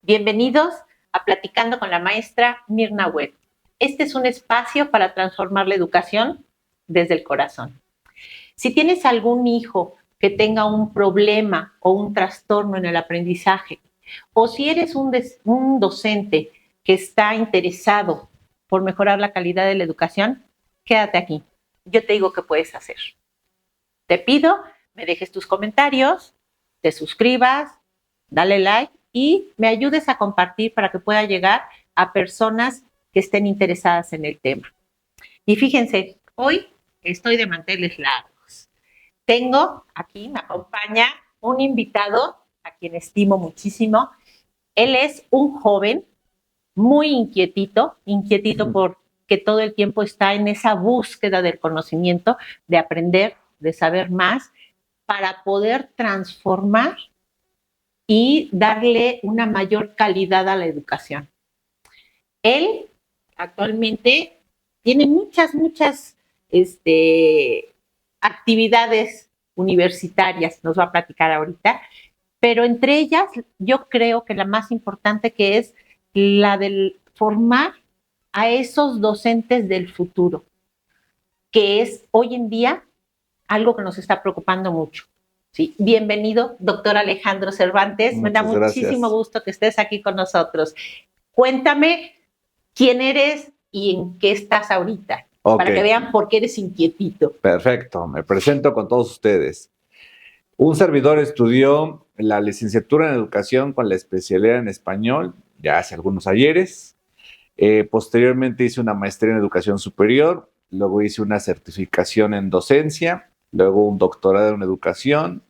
Bienvenidos a Platicando con la maestra Mirna Webb. Este es un espacio para transformar la educación desde el corazón. Si tienes algún hijo que tenga un problema o un trastorno en el aprendizaje, o si eres un docente que está interesado por mejorar la calidad de la educación, quédate aquí. Yo te digo qué puedes hacer. Te pido me dejes tus comentarios, te suscribas, dale like y me ayudes a compartir para que pueda llegar a personas que estén interesadas en el tema. Y fíjense, hoy estoy de manteles largos. Tengo aquí, me acompaña un invitado a quien estimo muchísimo. Él es un joven muy inquietito porque todo el tiempo está en esa búsqueda del conocimiento, de aprender, de saber más, para poder transformar y darle una mayor calidad a la educación. Él actualmente tiene muchas actividades universitarias, nos va a platicar ahorita, pero entre ellas yo creo que la más importante que es la del formar a esos docentes del futuro, que es hoy en día algo que nos está preocupando mucho. Sí, bienvenido, doctor Alejandro Cervantes. Me da muchísimo gusto que estés aquí con nosotros. Cuéntame quién eres y en qué estás ahorita, para que vean por qué eres inquietito. Perfecto, me presento con todos ustedes. Un servidor estudió la licenciatura en educación con la especialidad en español ya hace algunos ayeres. Posteriormente hice una maestría en educación superior, luego hice una certificación en docencia, luego un doctorado en educación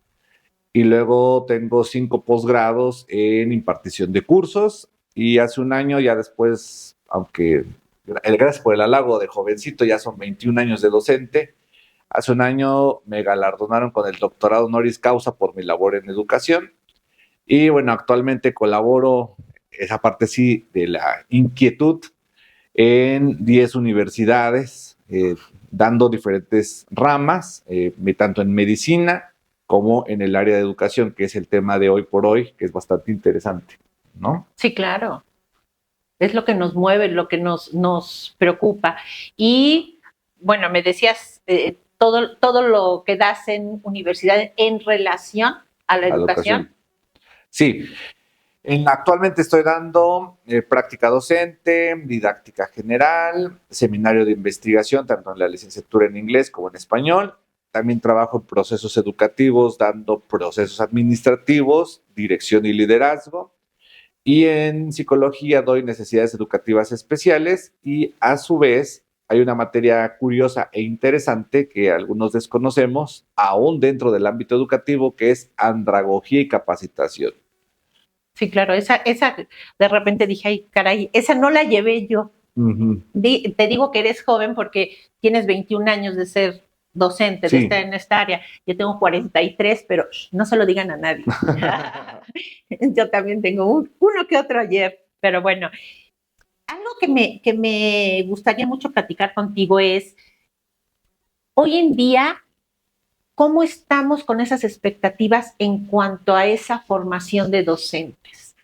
y luego tengo 5 posgrados en impartición de cursos y hace un año ya después, aunque gracias por el halago de jovencito, ya son 21 años de docente. Hace un año me galardonaron con el doctorado honoris causa por mi labor en educación y bueno, actualmente colaboro, esa parte sí, de la inquietud en 10 universidades, dando diferentes ramas, tanto en medicina como en el área de educación, que es el tema de hoy por hoy, que es bastante interesante, ¿no? Sí, claro. Es lo que nos mueve, lo que nos preocupa. Y bueno, me decías todo lo que das en universidad en relación a la educación. Sí. Actualmente estoy dando práctica docente, didáctica general, seminario de investigación, tanto en la licenciatura en inglés como en español. También trabajo en procesos educativos, dando procesos administrativos, dirección y liderazgo. Y en psicología doy necesidades educativas especiales y a su vez hay una materia curiosa e interesante que algunos desconocemos, aún dentro del ámbito educativo, que es andragogía y capacitación. Sí, claro, esa de repente dije, ay, caray, esa no la llevé yo. Te digo que eres joven porque tienes 21 años de ser docente, de estar en esta área. Yo tengo 43, pero no se lo digan a nadie. Yo también tengo uno que otro ayer, pero bueno. Algo que me gustaría mucho platicar contigo es, hoy en día, ¿cómo estamos con esas expectativas en cuanto a esa formación de docentes?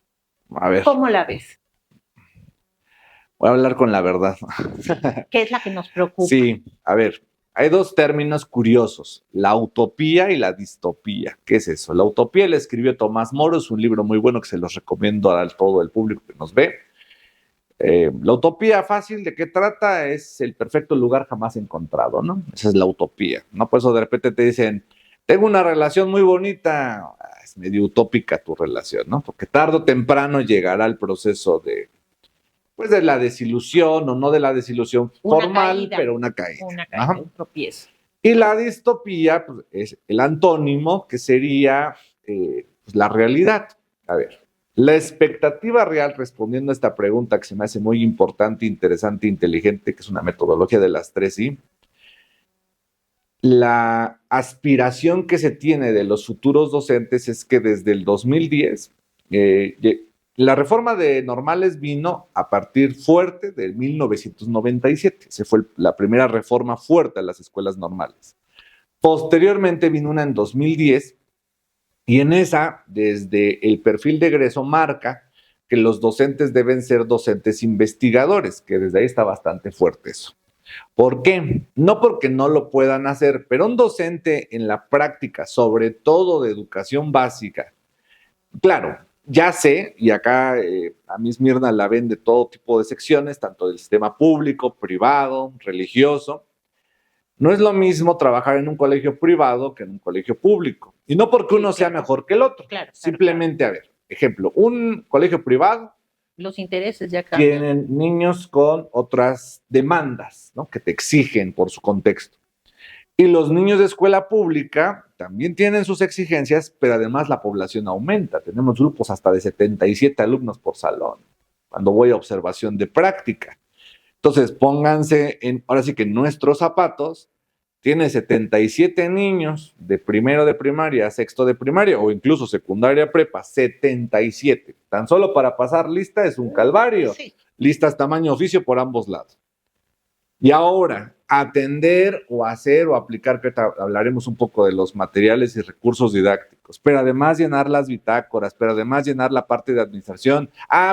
A ver. ¿Cómo la ves? Voy a hablar con la verdad. ¿Qué es la que nos preocupa? Sí, a ver, hay 2 términos curiosos, la utopía y la distopía. ¿Qué es eso? La utopía la escribió Tomás Moro, es un libro muy bueno que se los recomiendo a todo el público que nos ve. La utopía fácil, ¿de qué trata? Es el perfecto lugar jamás encontrado, ¿no? Esa es la utopía, ¿no? Por eso de repente te dicen, tengo una relación muy bonita. Es medio utópica tu relación, ¿no? Porque tarde o temprano llegará el proceso de la desilusión o no de la desilusión formal, pero una caída. Una caída, un tropiezo. Y la distopía pues, es el antónimo, que sería la realidad. A ver, la expectativa real, respondiendo a esta pregunta que se me hace muy importante, interesante, inteligente, que es una metodología de las 3I, la aspiración que se tiene de los futuros docentes es que desde el 2010 la reforma de normales vino a partir fuerte del 1997. Esa fue la primera reforma fuerte a las escuelas normales. Posteriormente vino una en 2010 y en esa, desde el perfil de egreso marca que los docentes deben ser docentes investigadores, que desde ahí está bastante fuerte eso. ¿Por qué? No porque no lo puedan hacer, pero un docente en la práctica, sobre todo de educación básica, claro, ya sé, y acá a Miss Mirna la ven de todo tipo de secciones, tanto del sistema público, privado, religioso. No es lo mismo trabajar en un colegio privado que en un colegio público. Y no porque uno sea mejor que el otro. Claro, Simplemente, a ver, ejemplo, un colegio privado, los intereses ya cambian. tienen niños con otras demandas, ¿no? Que te exigen por su contexto. Y los niños de escuela pública también tienen sus exigencias, pero además la población aumenta. Tenemos grupos hasta de 77 alumnos por salón, cuando voy a observación de práctica. Entonces, pónganse ahora sí que en nuestros zapatos. Tiene 77 niños de primero de primaria a sexto de primaria o incluso secundaria prepa, 77. Tan solo para pasar lista es un calvario. Sí. Listas tamaño oficio por ambos lados. Y ahora, atender o hacer o aplicar, que hablaremos un poco de los materiales y recursos didácticos, pero además llenar las bitácoras, pero además llenar la parte de administración.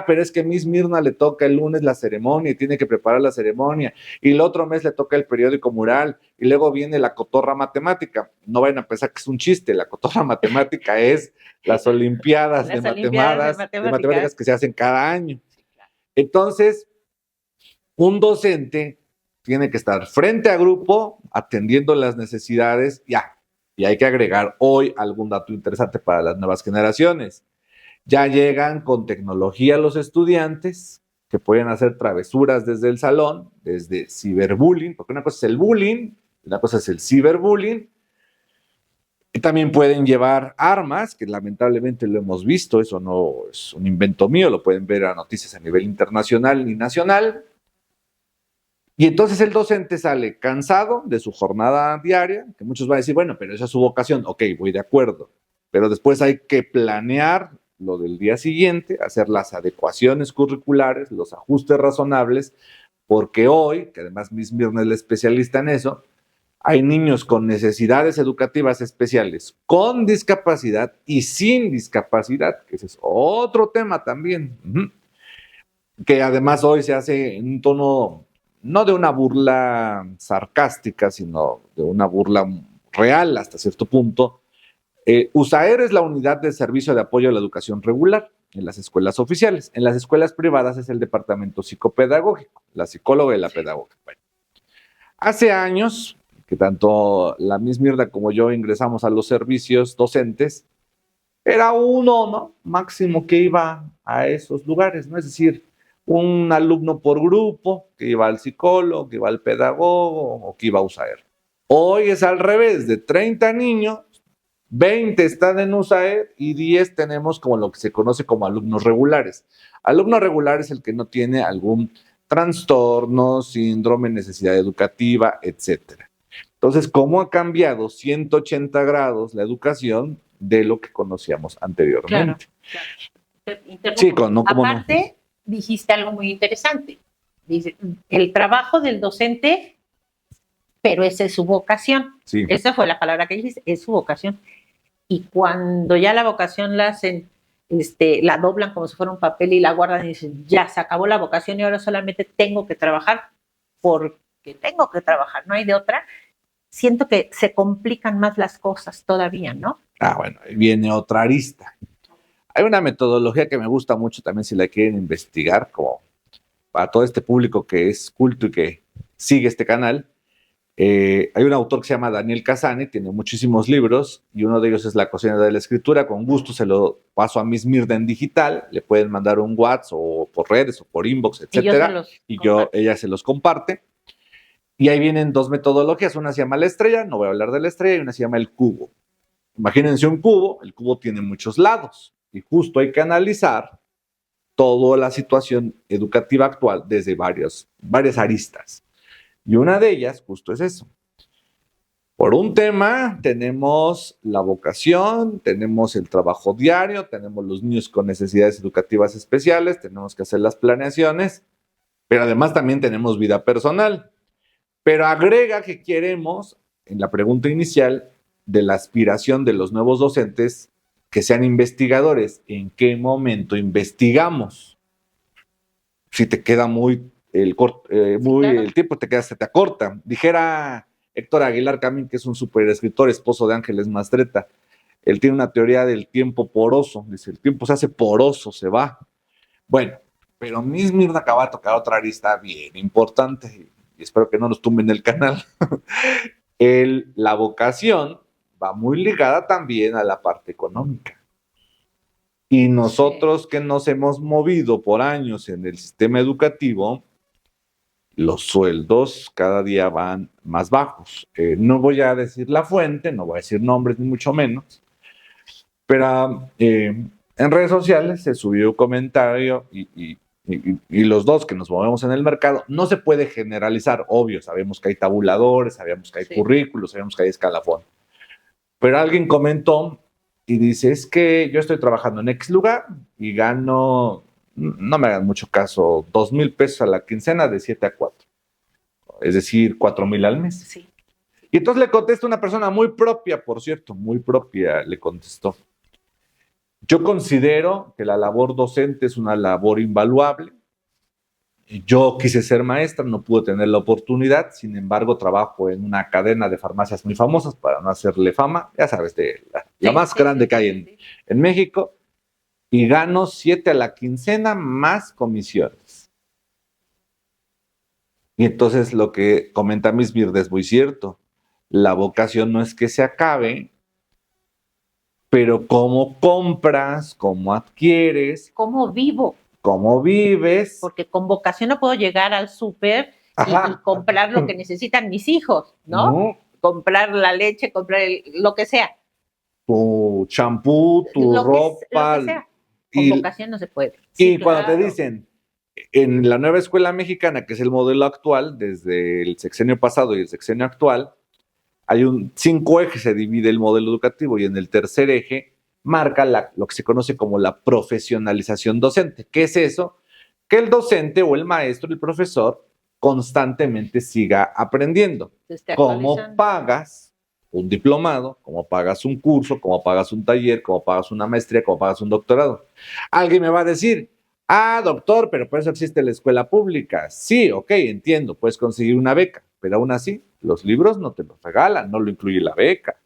Pero es que Miss Mirna le toca el lunes la ceremonia y tiene que preparar la ceremonia, y el otro mes le toca el periódico mural, y luego viene la cotorra matemática. No vayan a pensar que es un chiste, la cotorra matemática es las olimpiadas de matemáticas que se hacen cada año. Entonces, un docente tiene que estar frente a grupo, atendiendo las necesidades, y hay que agregar hoy algún dato interesante para las nuevas generaciones. Ya llegan con tecnología los estudiantes, que pueden hacer travesuras desde el salón, desde ciberbullying, porque una cosa es el bullying, una cosa es el ciberbullying, y también pueden llevar armas, que lamentablemente lo hemos visto, eso no es un invento mío, lo pueden ver a noticias a nivel internacional y nacional. Y entonces el docente sale cansado de su jornada diaria, que muchos van a decir, bueno, pero esa es su vocación. Ok, voy de acuerdo. Pero después hay que planear lo del día siguiente, hacer las adecuaciones curriculares, los ajustes razonables, porque hoy, que además Miss Mirna es la especialista en eso, hay niños con necesidades educativas especiales, con discapacidad y sin discapacidad, que ese es otro tema también, que además hoy se hace en un tono no de una burla sarcástica, sino de una burla real hasta cierto punto. USAER es la unidad de servicio de apoyo a la educación regular en las escuelas oficiales. En las escuelas privadas es el departamento psicopedagógico, la psicóloga y la pedagoga. Bueno, hace años que tanto la Miss Mirna como yo ingresamos a los servicios docentes, era uno, ¿no? Máximo que iba a esos lugares, ¿no? Es decir, un alumno por grupo, que iba al psicólogo, que iba al pedagogo o que iba a USAER. Hoy es al revés, de 30 niños, 20 están en USAER y 10 tenemos como lo que se conoce como alumnos regulares. Alumno regular es el que no tiene algún trastorno, síndrome, necesidad educativa, etcétera. Entonces, ¿cómo ha cambiado 180 grados la educación de lo que conocíamos anteriormente? Claro. Sí, no, ¿cómo aparte, dijiste algo muy interesante. Dice, el trabajo del docente, pero esa es su vocación. Sí. Esa fue la palabra que dijiste, es su vocación. Y cuando ya la vocación la hacen, la doblan como si fuera un papel y la guardan y dicen, ya se acabó la vocación y ahora solamente tengo que trabajar porque tengo que trabajar, no hay de otra. Siento que se complican más las cosas todavía, ¿no? Bueno, viene otra arista. Hay una metodología que me gusta mucho también si la quieren investigar, como para todo este público que es culto y que sigue este canal. Hay un autor que se llama Daniel Cassani, tiene muchísimos libros y uno de ellos es La cocina de la escritura. Con gusto se lo paso a Miss Mirna en digital, le pueden mandar un WhatsApp o por redes o por inbox, etcétera, y ella se los comparte. Y ahí vienen dos metodologías, una se llama la estrella, no voy a hablar de la estrella, y una se llama el cubo. Imagínense un cubo, el cubo tiene muchos lados y justo hay que analizar toda la situación educativa actual desde varias aristas. Y una de ellas justo es eso. Por un tema tenemos la vocación, tenemos el trabajo diario, tenemos los niños con necesidades educativas especiales, tenemos que hacer las planeaciones, pero además también tenemos vida personal. Pero agrega que queremos, en la pregunta inicial, de la aspiración de los nuevos docentes, que sean investigadores. ¿En qué momento investigamos? Si te queda el tiempo se te acorta. Dijera Héctor Aguilar Camín, que es un superescritor, esposo de Ángeles Mastretta, él tiene una teoría del tiempo poroso. Dice, el tiempo se hace poroso, se va. Bueno, pero Miss Mirna acaba de tocar otra arista bien importante y espero que no nos tumben el canal. La vocación va muy ligada también a la parte económica. Y nosotros que nos hemos movido por años en el sistema educativo, los sueldos cada día van más bajos. No voy a decir la fuente, no voy a decir nombres ni mucho menos, pero en redes sociales se subió un comentario y los dos que nos movemos en el mercado, no se puede generalizar, obvio, sabemos que hay tabuladores, sabemos que hay currículos, sabemos que hay escalafón, pero alguien comentó y dice, es que yo estoy trabajando en X lugar y gano, no me hagan mucho caso, 2,000 pesos a la quincena de 7 a 4, es decir, 4,000 al mes. Sí. Y entonces le contesta una persona muy propia, por cierto, muy propia, le contestó. Yo considero que la labor docente es una labor invaluable. Yo quise ser maestra, no pude tener la oportunidad, sin embargo trabajo en una cadena de farmacias muy famosas, para no hacerle fama, ya sabes, la más grande que hay en México, y gano 7 a la quincena más comisiones. Y entonces lo que comenta Miss Mirna es muy cierto, la vocación no es que se acabe, pero cómo compras, cómo adquieres, cómo vivo. ¿Cómo vives? Porque con vocación no puedo llegar al súper y comprar lo que necesitan mis hijos, ¿no? Comprar la leche, comprar lo que sea. Tu champú, tu ropa. Lo que sea. Con vocación no se puede. Sí, cuando te dicen, en la nueva escuela mexicana, que es el modelo actual, desde el sexenio pasado y el sexenio actual, hay 5 ejes, se divide el modelo educativo, y en el tercer eje marca lo que se conoce como la profesionalización docente. ¿Qué es eso? Que el docente o el maestro, el profesor, constantemente siga aprendiendo. ¿Cómo pagas un diplomado? ¿Cómo pagas un curso? ¿Cómo pagas un taller? ¿Cómo pagas una maestría? ¿Cómo pagas un doctorado? Alguien me va a decir, doctor, pero por eso existe la escuela pública. Sí, ok, entiendo, puedes conseguir una beca, pero aún así, los libros no te los regalan, no lo incluye la beca.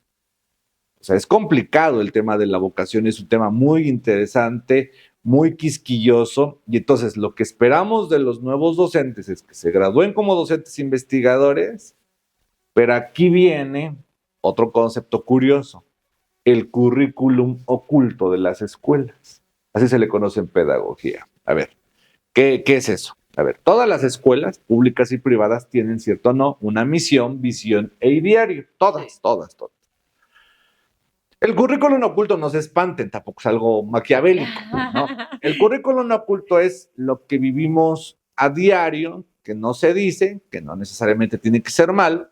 O sea, es complicado el tema de la vocación, es un tema muy interesante, muy quisquilloso, y entonces lo que esperamos de los nuevos docentes es que se gradúen como docentes investigadores, pero aquí viene otro concepto curioso, el currículum oculto de las escuelas. Así se le conoce en pedagogía. A ver, ¿qué es eso? A ver, todas las escuelas públicas y privadas tienen, ¿cierto o no?, una misión, visión e ideario. Todas. El currículum oculto, no se espanten, tampoco es algo maquiavélico, ¿no? El currículum oculto es lo que vivimos a diario, que no se dice, que no necesariamente tiene que ser mal,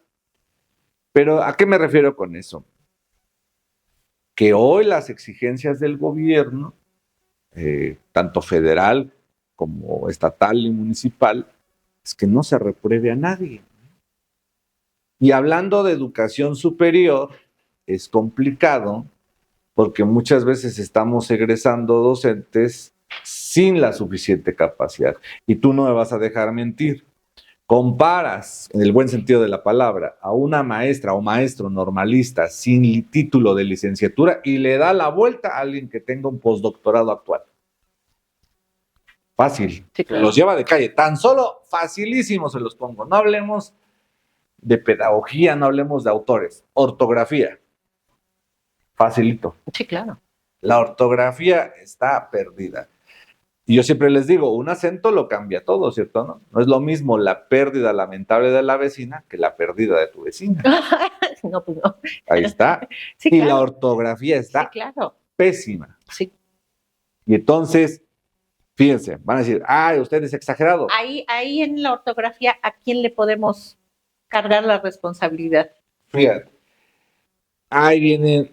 pero ¿a qué me refiero con eso? Que hoy las exigencias del gobierno, tanto federal como estatal y municipal, es que no se repruebe a nadie. Y hablando de educación superior, es complicado porque muchas veces estamos egresando docentes sin la suficiente capacidad. Y tú no me vas a dejar mentir. Comparas, en el buen sentido de la palabra, a una maestra o maestro normalista sin título de licenciatura y le da la vuelta a alguien que tenga un postdoctorado actual. Fácil. Sí, claro. Los lleva de calle. Tan solo facilísimo se los pongo. No hablemos de pedagogía, no hablemos de autores. Ortografía. Facilito. Sí, claro. La ortografía está perdida. Y yo siempre les digo, un acento lo cambia todo, ¿cierto? No es lo mismo la pérdida lamentable de la vecina que la pérdida de tu vecina. No, pues no. Ahí está. Sí, y claro, la ortografía está pésima. Sí. Y entonces, fíjense, van a decir, usted es exagerado. Ahí en la ortografía, ¿a quién le podemos cargar la responsabilidad? Fíjate, ahí viene.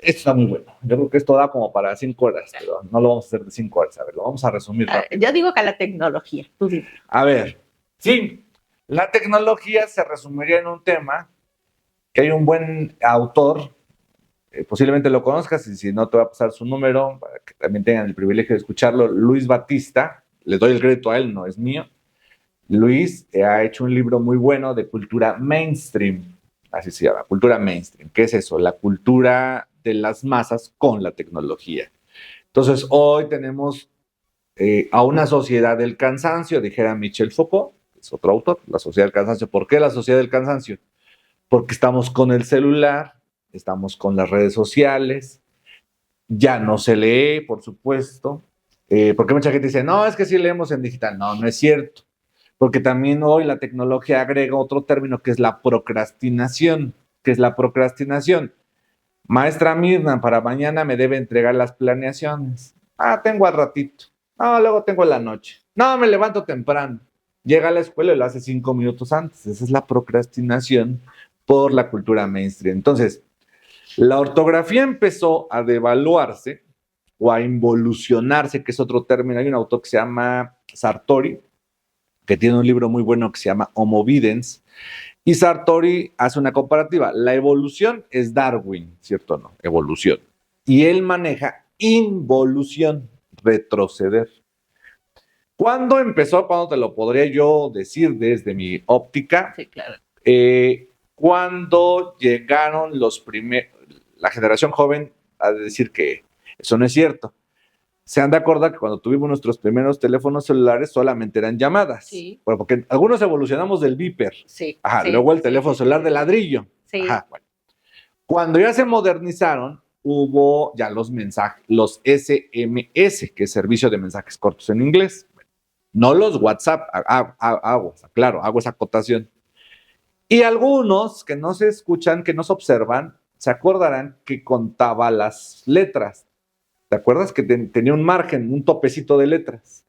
Esto está muy bueno. Yo creo que esto da como para 5 horas, pero no lo vamos a hacer de 5 horas. A ver, lo vamos a resumir rápido. Yo digo que a la tecnología. Tú dices. A ver, sí, la tecnología se resumiría en un tema que hay un buen autor posiblemente lo conozcas y si no te va a pasar su número para que también tengan el privilegio de escucharlo. Luis Batista, le doy el crédito a él, no es mío. Luis ha hecho un libro muy bueno de cultura mainstream, así se llama, cultura mainstream. ¿Qué es eso? La cultura de las masas con la tecnología. Entonces, hoy tenemos a una sociedad del cansancio, dijera Michel Foucault, es otro autor, la sociedad del cansancio. ¿Por qué la sociedad del cansancio? Porque estamos con el celular, estamos con las redes sociales, ya no se lee, por supuesto, porque mucha gente dice, no, es que sí leemos en digital. No, no es cierto, porque también hoy la tecnología agrega otro término que es la procrastinación. ¿Qué es la procrastinación? Maestra Mirna, para mañana me debe entregar las planeaciones. Ah, tengo al ratito. No, luego tengo la noche. No, me levanto temprano. Llega a la escuela y lo hace 5 minutos antes. Esa es la procrastinación por la cultura mainstream. Entonces, la ortografía empezó a devaluarse o a involucionarse, que es otro término. Hay un autor que se llama Sartori, que tiene un libro muy bueno que se llama Homo Videns, y Sartori hace una comparativa. La evolución es Darwin, ¿cierto o no? Evolución. Y él maneja involución, retroceder. ¿Cuándo empezó? ¿Cuándo te lo podría yo decir desde mi óptica? Sí, claro. Cuando llegaron los primeros, la generación joven a decir que eso no es cierto. Se han de acordar que cuando tuvimos nuestros primeros teléfonos celulares solamente eran llamadas. Sí. Bueno, porque algunos evolucionamos del beeper. Sí. Ajá, sí, luego el sí, teléfono sí, celular sí, de ladrillo. Sí. Ajá, bueno. Cuando ya se modernizaron, hubo ya los mensajes, los SMS, que es servicio de mensajes cortos en inglés. No los WhatsApp, claro, hago esa acotación. Y algunos que no se escuchan, que no se observan, se acordarán que contaba las letras. ¿Te acuerdas que tenía un margen, un topecito de letras?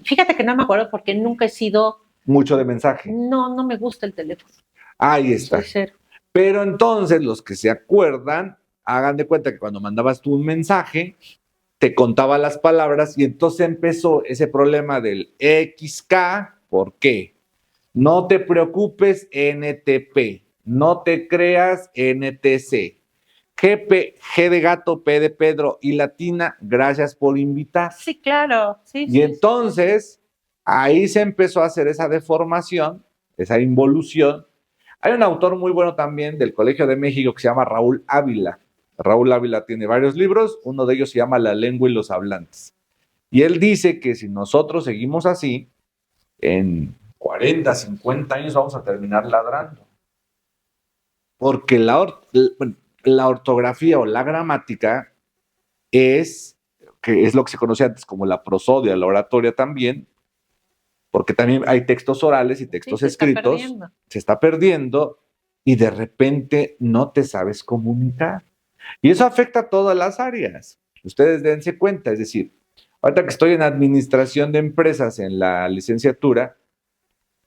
Fíjate que no me acuerdo porque nunca he sido... Mucho de mensaje. No, no me gusta el teléfono. Ahí está. Soy cero. Pero entonces los que se acuerdan, hagan de cuenta que cuando mandabas tú un mensaje, te contaba las palabras y entonces empezó ese problema del XK. ¿Por qué? No te preocupes, NTP. No te creas, NTC. G de gato, P de Pedro y latina, gracias por invitar. Sí, claro. Sí, y entonces, ahí se empezó a hacer esa deformación, esa involución. Hay un autor muy bueno también del Colegio de México que se llama Raúl Ávila. Raúl Ávila tiene varios libros, uno de ellos se llama La lengua y los hablantes. Y él dice que si nosotros seguimos así, en 40, 50 años vamos a terminar ladrando. Porque la ortografía o la gramática es, que es lo que se conocía antes como la prosodia, la oratoria también, porque también hay textos orales y textos escritos, se está perdiendo y de repente no te sabes comunicar. Y eso afecta a todas las áreas. Ustedes dense cuenta, es decir, ahorita que estoy en administración de empresas en la licenciatura,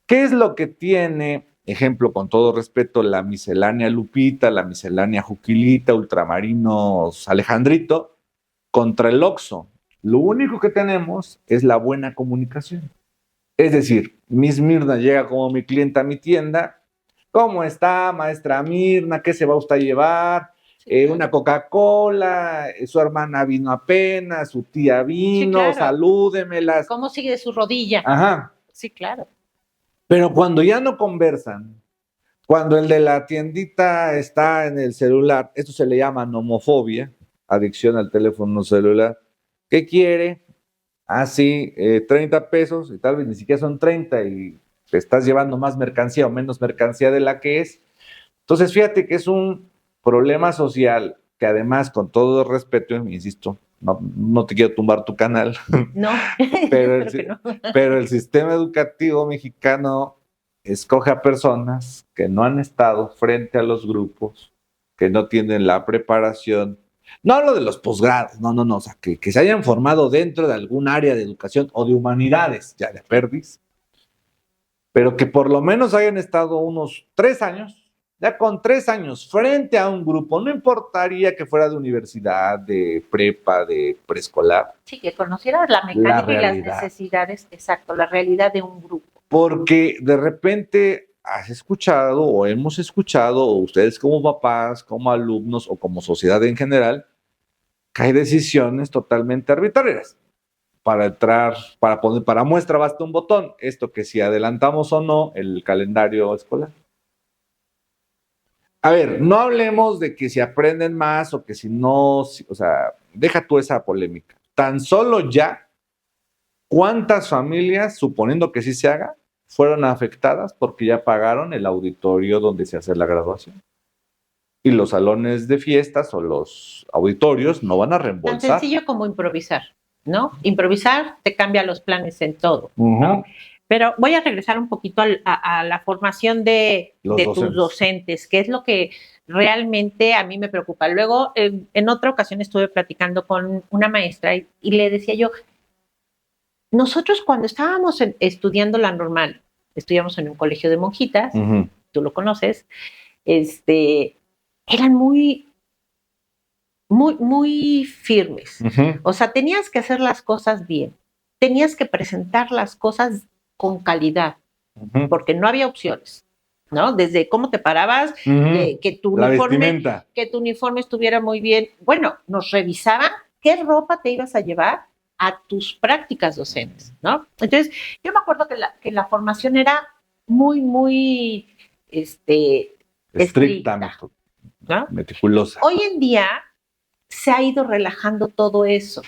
¿qué es lo que tiene, ejemplo, con todo respeto, la miscelánea Lupita, la miscelánea Juquilita, Ultramarinos Alejandrito, contra el Oxxo? Lo único que tenemos es la buena comunicación. Es decir, Miss Mirna llega como mi clienta a mi tienda. ¿Cómo está, maestra Mirna? ¿Qué se va usted a llevar? Una Coca-Cola, su hermana vino apenas, su tía vino, sí, claro. Salúdemelas. ¿Cómo sigue su rodilla? Ajá. Sí, claro. Pero cuando ya no conversan, cuando el de la tiendita está en el celular, esto se le llama nomofobia, adicción al teléfono celular. ¿Qué quiere? Ah, sí, 30 pesos, y tal vez ni siquiera son 30 y te estás llevando más mercancía o menos mercancía de la que es. Entonces, fíjate que es un problema social que además, con todo respeto, insisto, no te quiero tumbar tu canal. No, pero el sistema educativo mexicano escoge a personas que no han estado frente a los grupos, que no tienen la preparación. No hablo de los posgrados, no, o sea, que se hayan formado dentro de algún área de educación o de humanidades, ya de perdis, pero que por lo menos hayan estado unos 3 años, ya con 3 años frente a un grupo, no importaría que fuera de universidad, de prepa, de preescolar. Sí, que conocieras la mecánica y las necesidades, exacto, la realidad de un grupo. Porque de repente has escuchado o hemos escuchado, o ustedes como papás, como alumnos o como sociedad en general, que hay decisiones totalmente arbitrarias. Para entrar, para muestra basta un botón. Esto que si adelantamos o no el calendario escolar. A ver, no hablemos de que si aprenden más o que si no, o sea, deja tú esa polémica. Tan solo ya, ¿cuántas familias, suponiendo que sí se haga, fueron afectadas porque ya pagaron el auditorio donde se hace la graduación? Y los salones de fiestas o los auditorios no van a Tan reembolsar. sencillo como improvisar, ¿no? Improvisar te cambia los planes en todo, Ujú. ¿no? Pero voy a regresar un poquito a la formación de Los tus docentes, que es lo que realmente a mí me preocupa. Luego, en otra ocasión estuve platicando con una maestra y le decía yo, nosotros cuando estábamos estudiando la normal, estudiamos en un colegio de monjitas, Ujú. tú lo conoces, eran muy firmes. Ujú. O sea, tenías que hacer las cosas bien, tenías que presentar las cosas con calidad, Ujú. porque no había opciones, ¿no? Desde cómo te parabas, Ujú. que tu La uniforme, vestimenta. que tu uniforme estuviera muy bien. Bueno, nos revisaban qué ropa te ibas a llevar a tus prácticas docentes, ¿no? Entonces, yo me acuerdo que la formación era muy Estricta, ¿no? meticulosa. Hoy en día se ha ido relajando todo eso.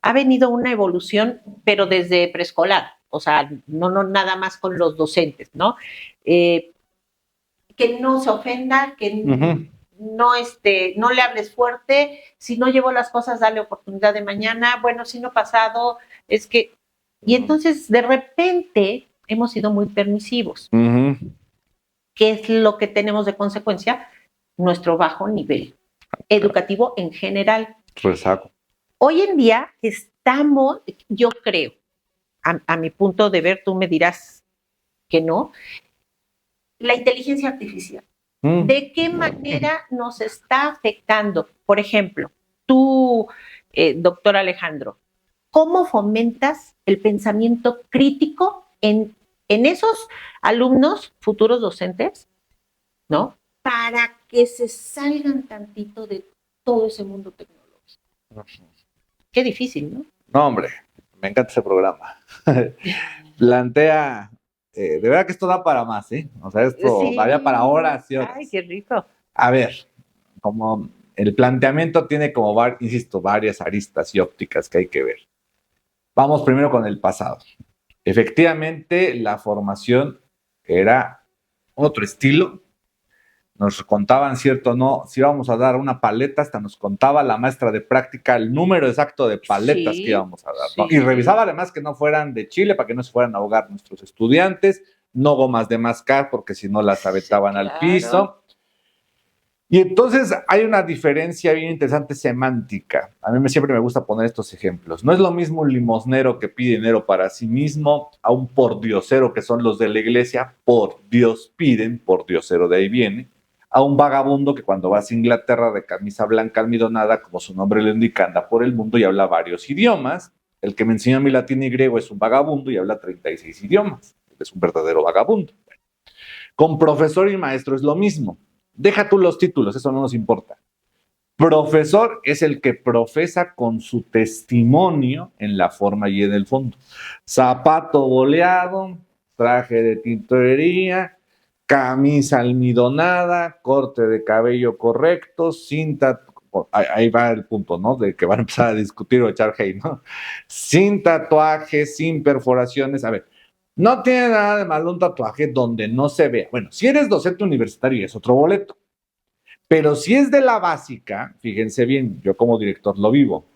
Ha venido una evolución, pero desde preescolar, o sea, no nada más con los docentes, ¿no? Que no se ofenda, que Ujú. no le hables fuerte, si no llevo las cosas, dale oportunidad de mañana, bueno, si no pasado, es que... Y entonces, de repente, hemos sido muy permisivos. Ujú. ¿Qué es lo que tenemos de consecuencia? Nuestro bajo nivel educativo en general. Rezago. Hoy en día estamos, yo creo, a mi punto de ver, tú me dirás que no, la inteligencia artificial. ¿De qué manera nos está afectando? Por ejemplo, tú, doctor Alejandro, ¿cómo fomentas el pensamiento crítico en esos alumnos, futuros docentes, ¿no? Para que se salgan tantito de todo ese mundo tecnológico. Qué difícil, ¿no? No, hombre, me encanta ese programa. Plantea, de verdad que esto da para más, ¿eh? O sea, esto Sí. daría para horas y horas. Ay, qué rico. A ver, como el planteamiento tiene como, insisto, varias aristas y ópticas que hay que ver. Vamos primero con el pasado. Efectivamente, la formación era otro estilo. Nos contaban, cierto, no, si íbamos a dar una paleta, hasta nos contaba la maestra de práctica el número exacto de paletas que íbamos a dar, ¿no? Sí. Y revisaba además que no fueran de Chile para que no se fueran a ahogar nuestros estudiantes, no gomas de mascar porque si no las aventaban al piso. Y entonces hay una diferencia bien interesante semántica. A mí siempre me gusta poner estos ejemplos. No es lo mismo un limosnero que pide dinero para sí mismo a un pordiosero, que son los de la iglesia, por Dios piden, pordiosero de ahí viene, a un vagabundo que cuando vas a Inglaterra de camisa blanca almidonada, como su nombre lo indica, anda por el mundo y habla varios idiomas. El que me enseñó mi latín y griego es un vagabundo y habla 36 idiomas. Es un verdadero vagabundo. Con profesor y maestro es lo mismo. Deja tú los títulos, eso no nos importa. Profesor es el que profesa con su testimonio en la forma y en el fondo. Zapato boleado, traje de tintorería, camisa almidonada, corte de cabello correcto, cinta, ahí va el punto, ¿no? De que van a empezar a discutir o echar hate, ¿no? Sin tatuajes, sin perforaciones. A ver, no tiene nada de malo un tatuaje donde no se vea. Bueno, si eres docente universitario es otro boleto. Pero si es de la básica, fíjense bien, yo como director lo vivo.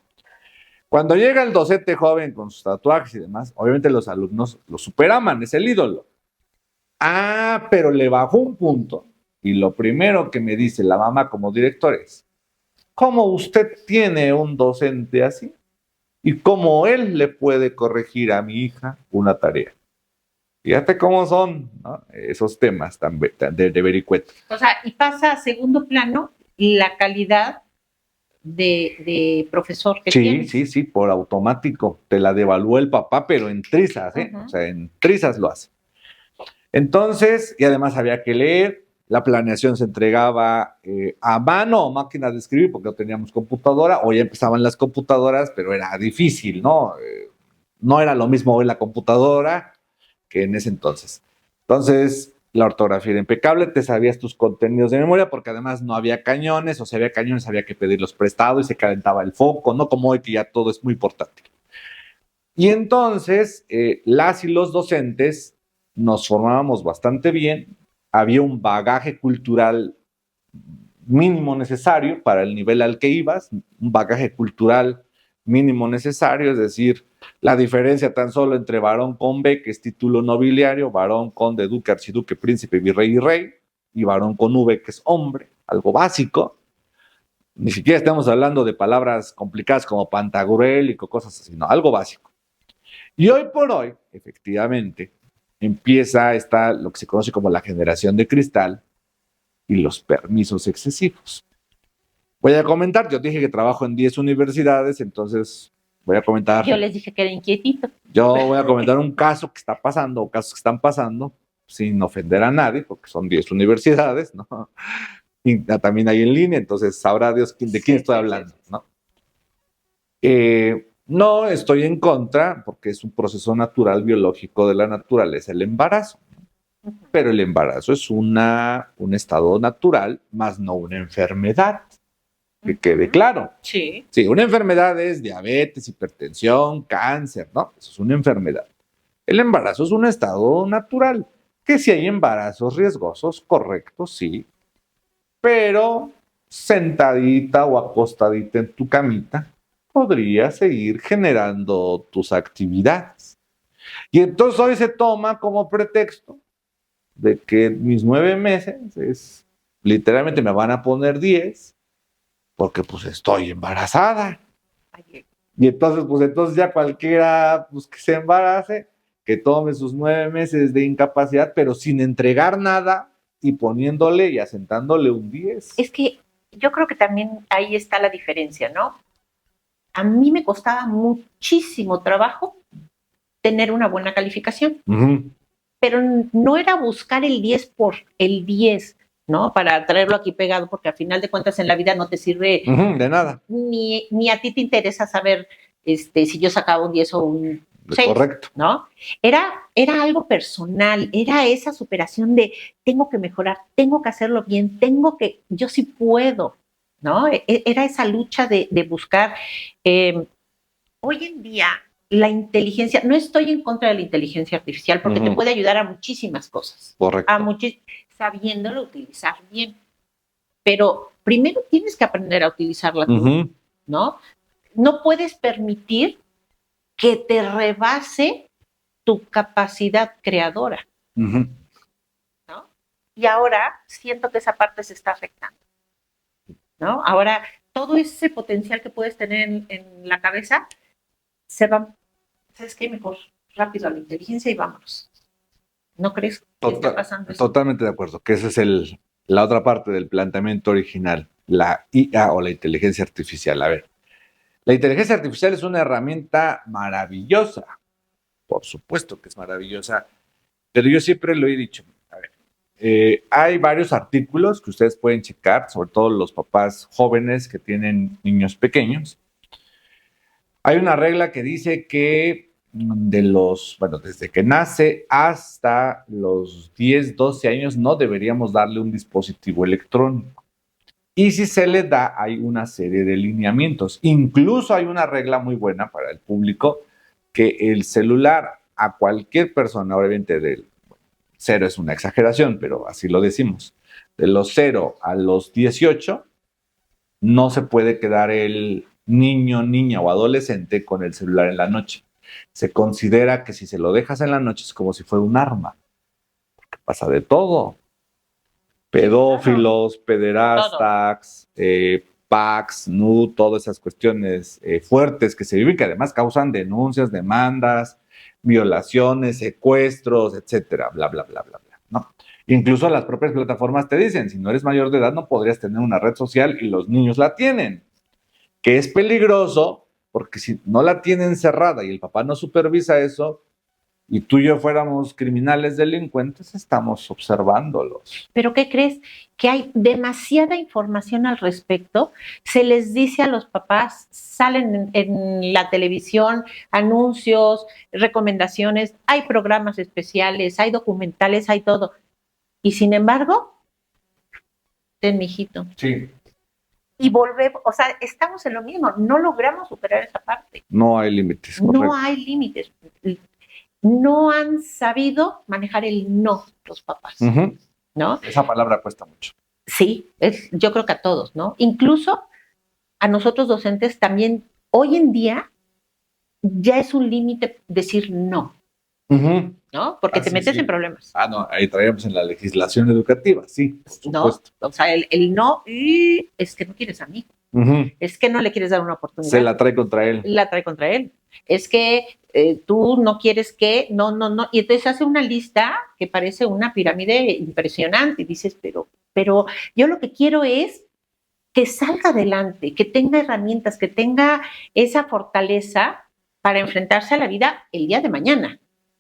Cuando llega el docente joven con sus tatuajes y demás, obviamente los alumnos lo superaman, es el ídolo. Ah, pero le bajó un punto. Y lo primero que me dice la mamá como director es, ¿cómo usted tiene un docente así? ¿Y cómo él le puede corregir a mi hija una tarea? Fíjate cómo son, ¿no? Esos temas tan de vericueto. O sea, y pasa a segundo plano la calidad de profesor que tienes. Sí, por automático. Te la devalúa el papá, pero en trizas, ¿eh? O sea, en trizas lo hace. Entonces, y además había que leer, la planeación se entregaba a mano o máquina de escribir porque no teníamos computadora, o ya empezaban las computadoras, pero era difícil, ¿no? No era lo mismo hoy la computadora que en ese entonces. Entonces, la ortografía era impecable, te sabías tus contenidos de memoria porque además no había cañones, o si había cañones había que pedirlos prestados y se calentaba el foco, no como hoy que ya todo es muy portátil. Y entonces, las y los docentes nos formábamos bastante bien, había un bagaje cultural mínimo necesario para el nivel al que ibas, un bagaje cultural mínimo necesario, es decir, la diferencia tan solo entre varón con B, que es título nobiliario, varón conde, duque, archiduque, príncipe, virrey y rey, y varón con V, que es hombre, algo básico. Ni siquiera estamos hablando de palabras complicadas como pantagruélico, cosas así, no, algo básico. Y hoy por hoy, efectivamente, empieza lo que se conoce como la generación de cristal y los permisos excesivos. Voy a comentar, yo dije que trabajo en 10 universidades, entonces voy a comentar. Yo les dije que era inquietito. Yo voy a comentar un caso que está pasando, o casos que están pasando, sin ofender a nadie, porque son 10 universidades, ¿no? Y también hay en línea, entonces sabrá Dios de quién estoy hablando, ¿no? No estoy en contra, porque es un proceso natural, biológico de la naturaleza, el embarazo. Pero el embarazo es un estado natural, más no una enfermedad. Que quede claro. Sí. Sí, una enfermedad es diabetes, hipertensión, cáncer, ¿no? Eso es una enfermedad. El embarazo es un estado natural. Que si hay embarazos riesgosos, correcto, sí. Pero sentadita o acostadita en tu camita, podrías seguir generando tus actividades. Y entonces hoy se toma como pretexto de que mis 9 meses literalmente me van a poner 10 porque pues estoy embarazada. Y entonces, pues ya cualquiera pues, que se embarace, que tome sus 9 meses de incapacidad, pero sin entregar nada y poniéndole y asentándole un 10. Es que yo creo que también ahí está la diferencia, ¿no? A mí me costaba muchísimo trabajo tener una buena calificación, pero no era buscar el 10 por el 10, ¿no? Para traerlo aquí pegado, porque al final de cuentas en la vida no te sirve de nada. Ni a ti te interesa saber si yo sacaba un 10 o un 6, correcto, ¿no? Era algo personal, era esa superación de tengo que mejorar, tengo que hacerlo bien, yo sí puedo, ¿no? Era esa lucha de buscar. Hoy en día, la inteligencia, no estoy en contra de la inteligencia artificial porque te puede ayudar a muchísimas cosas. Correcto. Sabiéndolo utilizar bien. Pero primero tienes que aprender a utilizarla tú, ¿no? No puedes permitir que te rebase tu capacidad creadora, ¿no? Y ahora siento que esa parte se está afectando, ¿no? Ahora todo ese potencial que puedes tener en la cabeza se va, ¿sabes qué? Mejor rápido a la inteligencia y vámonos. ¿No crees que está pasando eso? Totalmente de acuerdo, que esa es la otra parte del planteamiento original, la IA o la inteligencia artificial. A ver, la inteligencia artificial es una herramienta maravillosa, por supuesto que es maravillosa, pero yo siempre lo he dicho. A ver, hay varios artículos que ustedes pueden checar, sobre todo los papás jóvenes que tienen niños pequeños. Hay una regla que dice que desde que nace hasta los 10, 12 años no deberíamos darle un dispositivo electrónico. Y si se le da, hay una serie de lineamientos. Incluso hay una regla muy buena para el público, que el celular a cualquier persona, obviamente del 0 es una exageración, pero así lo decimos, de los 0 a los 18, no se puede quedar el niño, niña o adolescente con el celular en la noche. Se considera que si se lo dejas en la noche es como si fuera un arma, porque pasa de todo. Pedófilos, pederastas, packs, nude, todas esas cuestiones fuertes que se viven, que además causan denuncias, demandas, violaciones, secuestros, etcétera, bla, bla, bla, bla, bla, ¿no? Incluso las propias plataformas te dicen, si no eres mayor de edad no podrías tener una red social y los niños la tienen, que es peligroso porque si no la tienen cerrada y el papá no supervisa eso, y tú y yo fuéramos criminales delincuentes, estamos observándolos. Pero ¿qué crees? Que hay demasiada información al respecto. Se les dice a los papás, salen en la televisión anuncios, recomendaciones, hay programas especiales, hay documentales, hay todo. Y sin embargo, ten, mijito. Sí. Y volvemos, o sea, estamos en lo mismo, no logramos superar esa parte. No hay límites. Correcto. No hay límites. No han sabido manejar el no los papás, ¿no? Esa palabra cuesta mucho. Sí, yo creo que a todos, ¿no? Incluso a nosotros docentes también, hoy en día, ya es un límite decir no, ¿no? Porque te metes en problemas. No, ahí traíamos en la legislación educativa, sí, por supuesto. ¿No? O sea, el no es que no quieres a mí. Es que no le quieres dar una oportunidad. Se la trae contra él. La trae contra él. Es que tú no quieres que, no. Y entonces hace una lista que parece una pirámide impresionante. Y dices, pero yo lo que quiero es que salga adelante, que tenga herramientas, que tenga esa fortaleza para enfrentarse a la vida el día de mañana.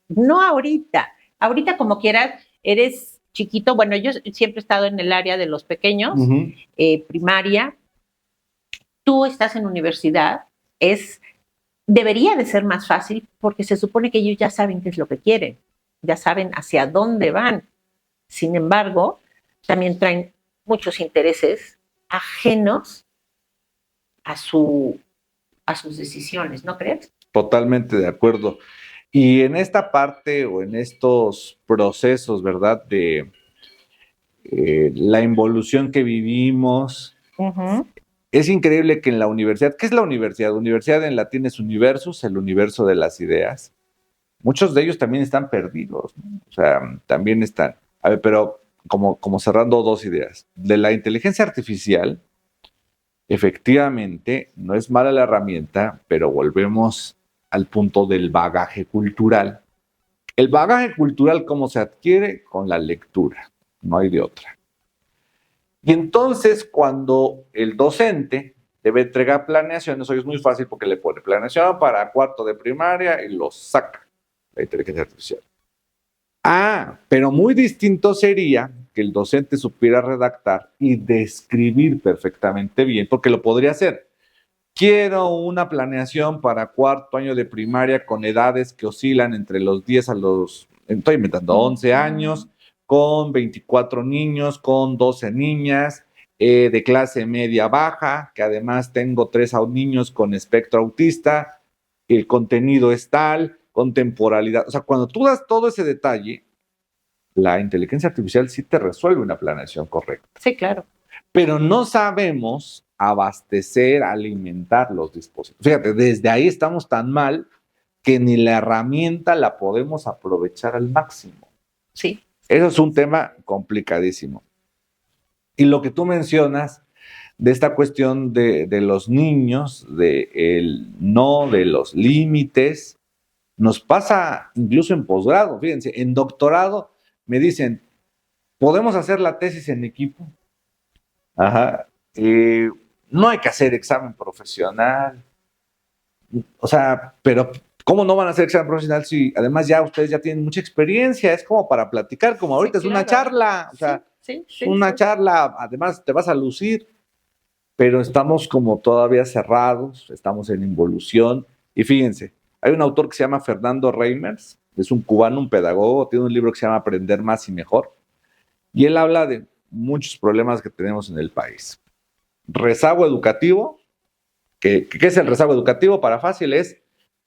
No ahorita. Ahorita como quieras, eres chiquito. Bueno, yo siempre he estado en el área de los pequeños, primaria. Tú estás en universidad, debería de ser más fácil porque se supone que ellos ya saben qué es lo que quieren, ya saben hacia dónde van. Sin embargo, también traen muchos intereses ajenos a sus decisiones, ¿no crees? Totalmente de acuerdo. Y en esta parte o en estos procesos, ¿verdad? De la involución que vivimos, es increíble que en la universidad, ¿qué es la universidad? Universidad en latín es universus, el universo de las ideas. Muchos de ellos también están perdidos, ¿no? O sea, también están. A ver, pero como cerrando dos ideas. De la inteligencia artificial, efectivamente, no es mala la herramienta, pero volvemos al punto del bagaje cultural. El bagaje cultural, ¿cómo se adquiere? Con la lectura, no hay de otra. Y entonces, cuando el docente debe entregar planeaciones, hoy es muy fácil porque le pone planeación para cuarto de primaria y lo saca la inteligencia artificial. Pero muy distinto sería que el docente supiera redactar y describir perfectamente bien, porque lo podría hacer. Quiero una planeación para cuarto año de primaria con edades que oscilan entre los 10 a los, estoy inventando, 11 años, con 24 niños, con 12 niñas, de clase media baja, que además tengo 3 niños con espectro autista, el contenido es tal, con temporalidad. O sea, cuando tú das todo ese detalle, la inteligencia artificial sí te resuelve una planeación correcta. Sí, claro. Pero no sabemos abastecer, alimentar los dispositivos. Fíjate, desde ahí estamos tan mal que ni la herramienta la podemos aprovechar al máximo. Sí. Eso es un tema complicadísimo. Y lo que tú mencionas de esta cuestión de los niños, del no, de los límites, nos pasa incluso en posgrado. Fíjense, en doctorado me dicen, ¿podemos hacer la tesis en equipo? No hay que hacer examen profesional. O sea, pero ¿cómo no van a hacer examen profesional si además ya ustedes ya tienen mucha experiencia? Es como para platicar, como ahorita, sí, es claro. Una charla. O sea, una charla, además te vas a lucir, pero estamos como todavía cerrados, estamos en involución. Y fíjense, hay un autor que se llama Fernando Reimers, es un cubano, un pedagogo, tiene un libro que se llama Aprender Más y Mejor, y él habla de muchos problemas que tenemos en el país. Rezago educativo. ¿Qué es el rezago educativo? Para fácil es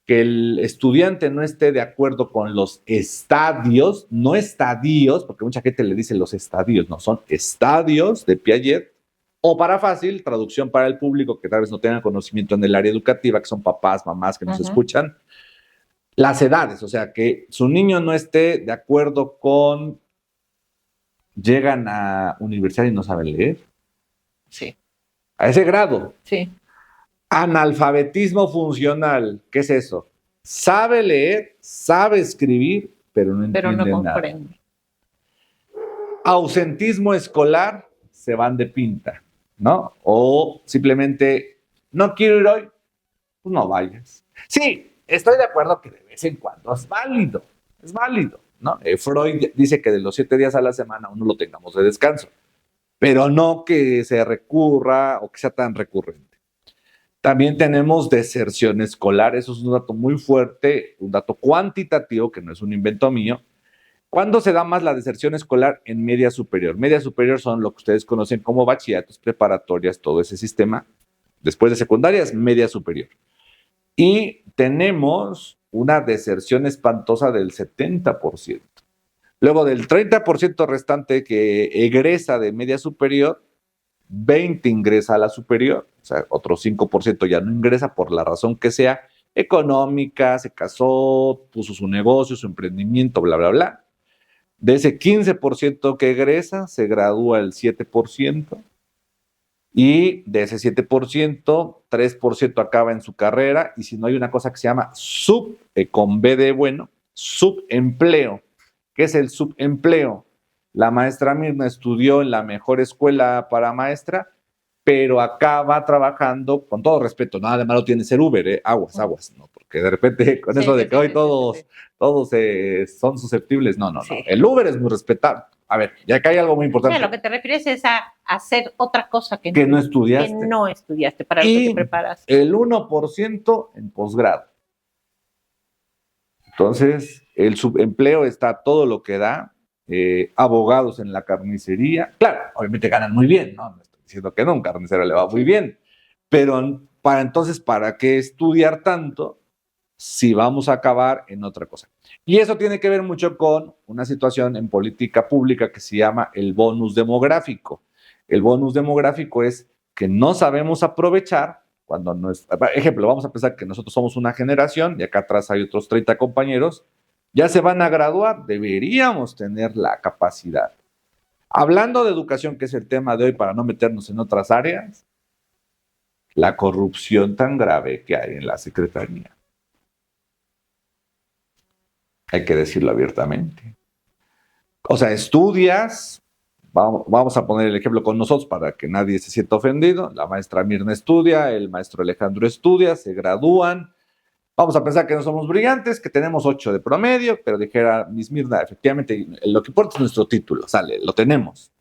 que el estudiante no esté de acuerdo con los estadios, no estadios, porque mucha gente le dice los estadios, no, son estadios de Piaget, o para fácil, traducción para el público que tal vez no tenga conocimiento en el área educativa, que son papás, mamás que nos escuchan, las edades, o sea, que su niño no esté de acuerdo con, llegan a universidad y no saben leer. Sí. A ese grado. Sí. Analfabetismo funcional, ¿qué es eso? Sabe leer, sabe escribir, pero no entiende nada. Ausentismo escolar, se van de pinta, ¿no? O simplemente, no quiero ir hoy, pues no vayas. Sí, estoy de acuerdo que de vez en cuando es válido, Es válido, ¿no? Freud dice que de los 7 días a la semana uno lo tengamos de descanso, pero no que se recurra o que sea tan recurrente. También tenemos deserción escolar, eso es un dato muy fuerte, un dato cuantitativo que no es un invento mío. ¿Cuándo se da más la deserción escolar? En media superior. Media superior son lo que ustedes conocen como bachilleratos, preparatorias, todo ese sistema. Después de secundarias, media superior. Y tenemos una deserción espantosa del 70%. Luego del 30% restante que egresa de media superior, 20 ingresa a la superior, o sea, otro 5% ya no ingresa por la razón que sea, económica, se casó, puso su negocio, su emprendimiento, bla, bla, bla. De ese 15% que egresa, se gradúa el 7%, y de ese 7%, 3% acaba en su carrera, y si no hay una cosa que se llama con B de bueno, subempleo. ¿Qué es el subempleo? La maestra Mirna estudió en la mejor escuela para maestra, pero acaba trabajando, con todo respeto, nada de malo tiene ser Uber, aguas, ¿no? Porque de repente con eso de que hoy todos son susceptibles, no. El Uber es muy respetable. A ver, ya que hay algo muy importante. O sea, lo que te refieres es a hacer otra cosa que no estudiaste. Que no estudiaste, para lo que te preparas. El 1% en posgrado. Entonces, el subempleo está todo lo que da. Abogados en la carnicería. Claro, obviamente ganan muy bien, ¿no? No estoy diciendo que no, un carnicero le va muy bien. Pero ¿para qué estudiar tanto si vamos a acabar en otra cosa? Y eso tiene que ver mucho con una situación en política pública que se llama el bonus demográfico. El bonus demográfico es que no sabemos aprovechar cuando no es... Ejemplo, vamos a pensar que nosotros somos una generación y acá atrás hay otros 30 compañeros, ya se van a graduar, deberíamos tener la capacidad. Hablando de educación, que es el tema de hoy para no meternos en otras áreas, la corrupción tan grave que hay en la Secretaría. Hay que decirlo abiertamente. O sea, estudias, vamos a poner el ejemplo con nosotros para que nadie se sienta ofendido. La maestra Mirna estudia, el maestro Alejandro estudia, se gradúan. Vamos a pensar que no somos brillantes, que tenemos 8 de promedio, pero dijera Miss Mirna, efectivamente, lo que importa es nuestro título, sale, lo tenemos.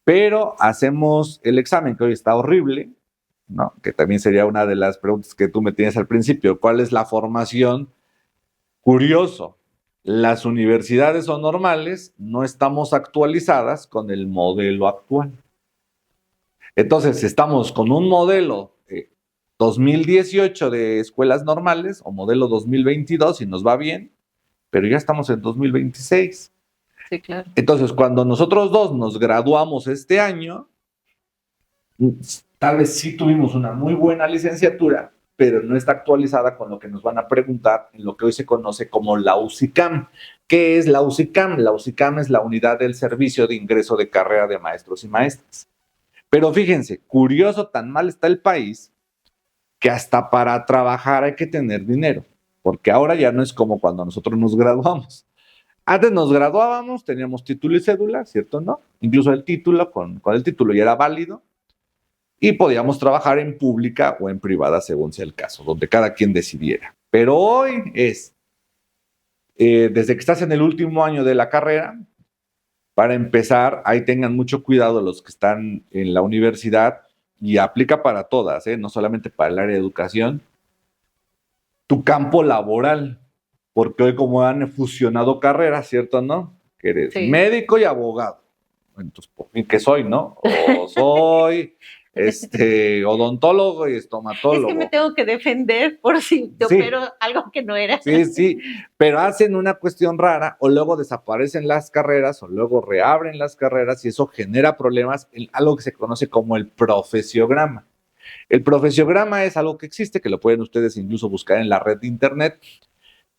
Pero hacemos el examen, que hoy está horrible, ¿no? Que también sería una de las preguntas que tú me tienes al principio. ¿Cuál es la formación? Curioso, las universidades o normales no estamos actualizadas con el modelo actual. Entonces, estamos con un modelo 2018 de escuelas normales o modelo 2022 y nos va bien, pero ya estamos en 2026. Sí, claro. Entonces, cuando nosotros dos nos graduamos este año, tal vez sí tuvimos una muy buena licenciatura, pero no está actualizada con lo que nos van a preguntar en lo que hoy se conoce como la UCICAM. ¿Qué es la UCICAM? La UCICAM es la unidad del servicio de ingreso de carrera de maestros y maestras. Pero fíjense, curioso, tan mal está el país que hasta para trabajar hay que tener dinero, porque ahora ya no es como cuando nosotros nos graduamos. Antes nos graduábamos, teníamos título y cédula, ¿cierto? ¿No? Incluso el título, con el título ya era válido, y podíamos trabajar en pública o en privada, según sea el caso, donde cada quien decidiera. Pero hoy es, desde que estás en el último año de la carrera, para empezar, ahí tengan mucho cuidado los que están en la universidad, y aplica para todas, no solamente para el área de educación, tu campo laboral, porque hoy como han fusionado carreras, ¿cierto, no? Que eres médico y abogado. Entonces, por fin, ¿qué soy, no? O soy odontólogo y estomatólogo. Es que me tengo que defender por si te opero algo que no era. Sí, pero hacen una cuestión rara, o luego desaparecen las carreras, o luego reabren las carreras, y eso genera problemas en algo que se conoce como el profesiograma. El profesiograma es algo que existe, que lo pueden ustedes incluso buscar en la red de internet,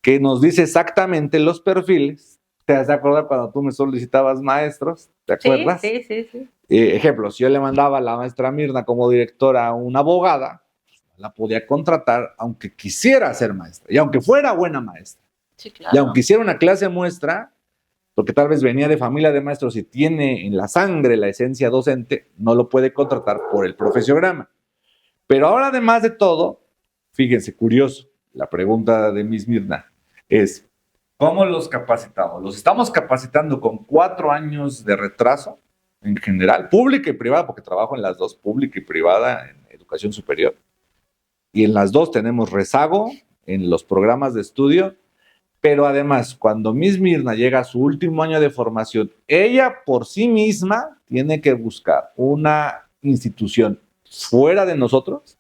que nos dice exactamente los perfiles. ¿Te has de acordar cuando tú me solicitabas maestros? ¿Te acuerdas? Sí. Ejemplo, si yo le mandaba a la maestra Mirna como directora a una abogada, la podía contratar aunque quisiera ser maestra y aunque fuera buena maestra. Sí, claro. Y aunque hiciera una clase muestra, porque tal vez venía de familia de maestros y tiene en la sangre la esencia docente, no lo puede contratar por el profesiograma. Pero ahora, además de todo, fíjense, curioso, la pregunta de Miss Mirna es, ¿Cómo los capacitamos? Los estamos capacitando con 4 años de retraso en general, pública y privada, porque trabajo en las dos, pública y privada en educación superior. Y en las dos tenemos rezago en los programas de estudio, pero además, cuando Miss Mirna llega a su último año de formación, ella por sí misma tiene que buscar una institución fuera de nosotros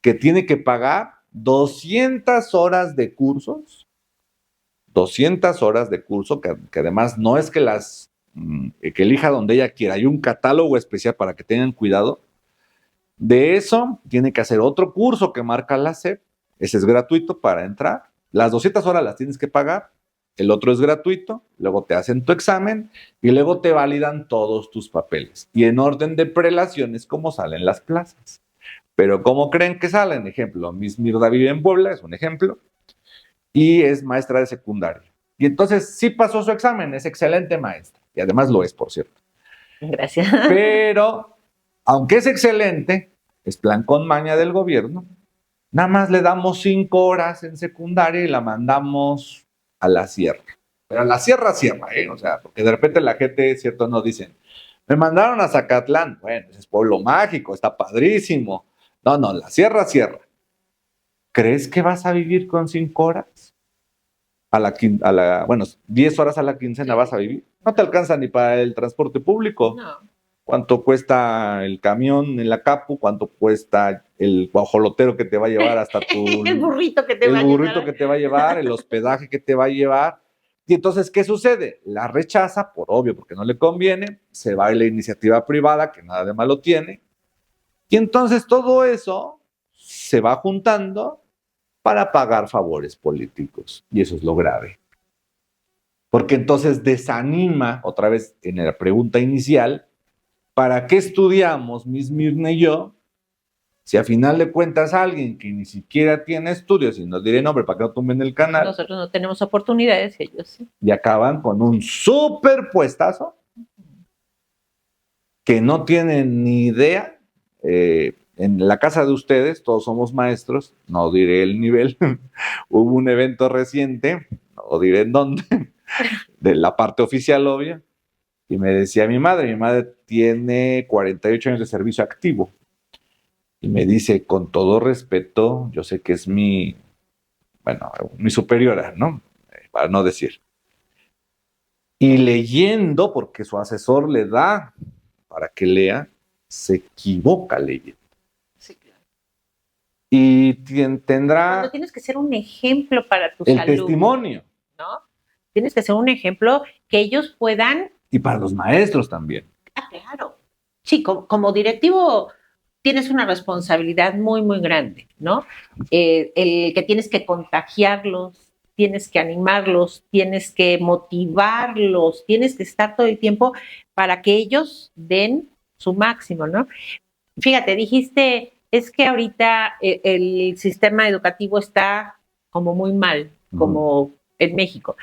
que tiene que pagar 200 horas de cursos, 200 horas de curso, que además no es que que elija donde ella quiera, hay un catálogo especial para que tengan cuidado. De eso, tiene que hacer otro curso que marca la SEP, ese es gratuito para entrar, las 200 horas las tienes que pagar, el otro es gratuito, luego te hacen tu examen y luego te validan todos tus papeles. Y en orden de prelación es como salen las plazas. Pero ¿cómo creen que salen? Ejemplo, Miss Mirda vive en Puebla, es un ejemplo, y es maestra de secundaria. Y entonces sí pasó su examen, es excelente maestra, y además lo es, por cierto. Gracias. Pero, aunque es excelente, es plan con maña del gobierno, nada más le damos 5 horas en secundaria y la mandamos a la sierra. Pero a la sierra, o sea, porque de repente la gente, cierto, no dicen, me mandaron a Zacatlán, bueno, ese es pueblo mágico, está padrísimo. No, la sierra. ¿Crees que vas a vivir con 5 horas? Bueno, 10 horas a la quincena vas a vivir. No te alcanza ni para el transporte público. No. ¿Cuánto cuesta el camión en la Capu? ¿Cuánto cuesta el guajolotero que te va a llevar hasta tu... el burrito que te va a El burrito llevar. que te va a llevar, el hospedaje que te va a llevar. Y entonces, ¿qué sucede? La rechaza, por obvio, porque no le conviene, se va a la iniciativa privada, que nada de malo tiene. Y entonces todo eso se va juntando para pagar favores políticos. Y eso es lo grave. Porque entonces desanima, otra vez en la pregunta inicial, ¿para qué estudiamos, Miss Mirna y yo? Si a final de cuentas alguien que ni siquiera tiene estudios, y no diré nombre para que no tumben el canal, nosotros no tenemos oportunidades, ellos sí. Y acaban con un súper puestazo que no tienen ni idea. En la casa de ustedes, todos somos maestros, no diré el nivel, hubo un evento reciente, no diré en dónde, de la parte oficial, obvia, y me decía mi madre tiene 48 años de servicio activo, y me dice, con todo respeto, yo sé que es mi superiora, ¿no? Para no decir. Y leyendo, porque su asesor le da para que lea, se equivoca leyendo. Sí, claro. Y tendrá... Cuando tienes que ser un ejemplo para tus el alumnos. Testimonio. ¿No? Tienes que ser un ejemplo que ellos puedan... Y para los maestros también. Ah, claro. Sí, como directivo tienes una responsabilidad muy, muy grande, ¿no? El que tienes que contagiarlos, tienes que animarlos, tienes que motivarlos, tienes que estar todo el tiempo para que ellos den su máximo, ¿no? Fíjate, dijiste, es que ahorita el sistema educativo está como muy mal, como en México.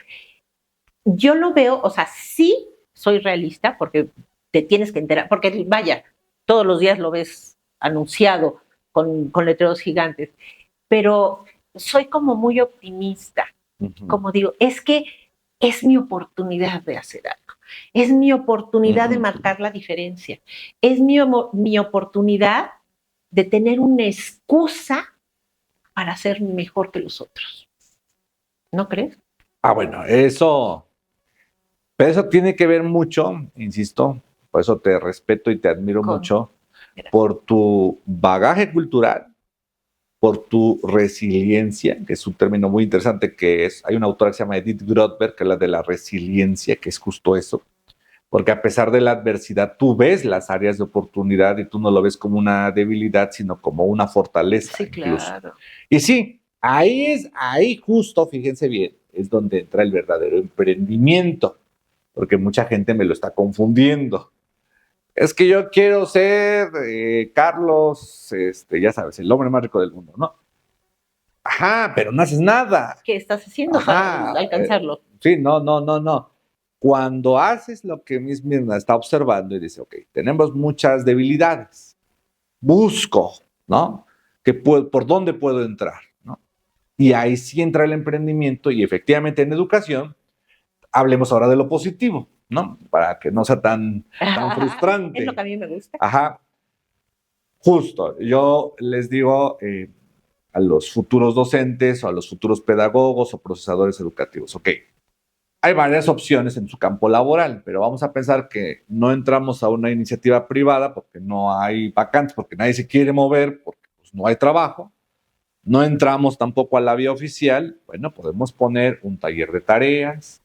Yo lo veo, o sea, sí soy realista porque te tienes que enterar, porque vaya, todos los días lo ves anunciado con letreros gigantes, pero soy como muy optimista, como digo, es que es mi oportunidad de hacer algo, es mi oportunidad de marcar la diferencia, es mi oportunidad de tener una excusa para ser mejor que los otros. ¿No crees? Ah, bueno, eso tiene que ver mucho, insisto, por eso te respeto y te admiro mucho, por tu bagaje cultural, por tu resiliencia, que es un término muy interesante, hay una autora que se llama Edith Grotberg, que habla de la resiliencia, que es justo eso, porque a pesar de la adversidad, tú ves las áreas de oportunidad y tú no lo ves como una debilidad, sino como una fortaleza. Sí, incluso. Claro. Y sí, ahí justo, fíjense bien, es donde entra el verdadero emprendimiento, porque mucha gente me lo está confundiendo. Es que yo quiero ser Carlos, ya sabes, el hombre más rico del mundo, ¿no? Ajá, pero no haces nada. ¿Qué estás haciendo para alcanzarlo? Sí, no. Cuando haces lo que Miss Mirna está observando y dice, ok, tenemos muchas debilidades, busco, ¿no? ¿Por dónde puedo entrar? ¿No? Y ahí sí entra el emprendimiento y efectivamente en educación, hablemos ahora de lo positivo, ¿no? Para que no sea tan frustrante. Es lo que a mí me gusta. Ajá. Justo, yo les digo a los futuros docentes o a los futuros pedagogos o procesadores educativos, ok, hay varias opciones en su campo laboral, pero vamos a pensar que no entramos a una iniciativa privada porque no hay vacantes, porque nadie se quiere mover, porque pues, no hay trabajo. No entramos tampoco a la vía oficial. Bueno, podemos poner un taller de tareas,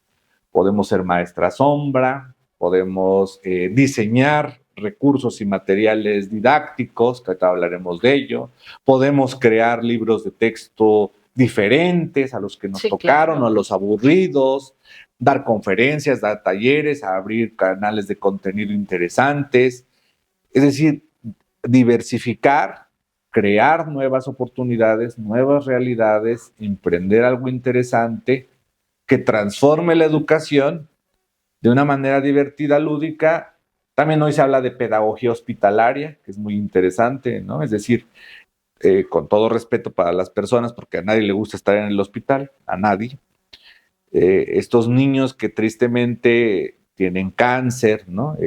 podemos ser maestra sombra, podemos diseñar recursos y materiales didácticos, que ahorita hablaremos de ello, podemos crear libros de texto diferentes a los que nos tocaron, claro, o a los aburridos, dar conferencias, dar talleres, abrir canales de contenido interesantes, es decir, diversificar, crear nuevas oportunidades, nuevas realidades, emprender algo interesante que transforme la educación de una manera divertida, lúdica. También hoy se habla de pedagogía hospitalaria, que es muy interesante, ¿no? Es decir, con todo respeto para las personas, porque a nadie le gusta estar en el hospital, a nadie. Estos niños que tristemente tienen cáncer, ¿no?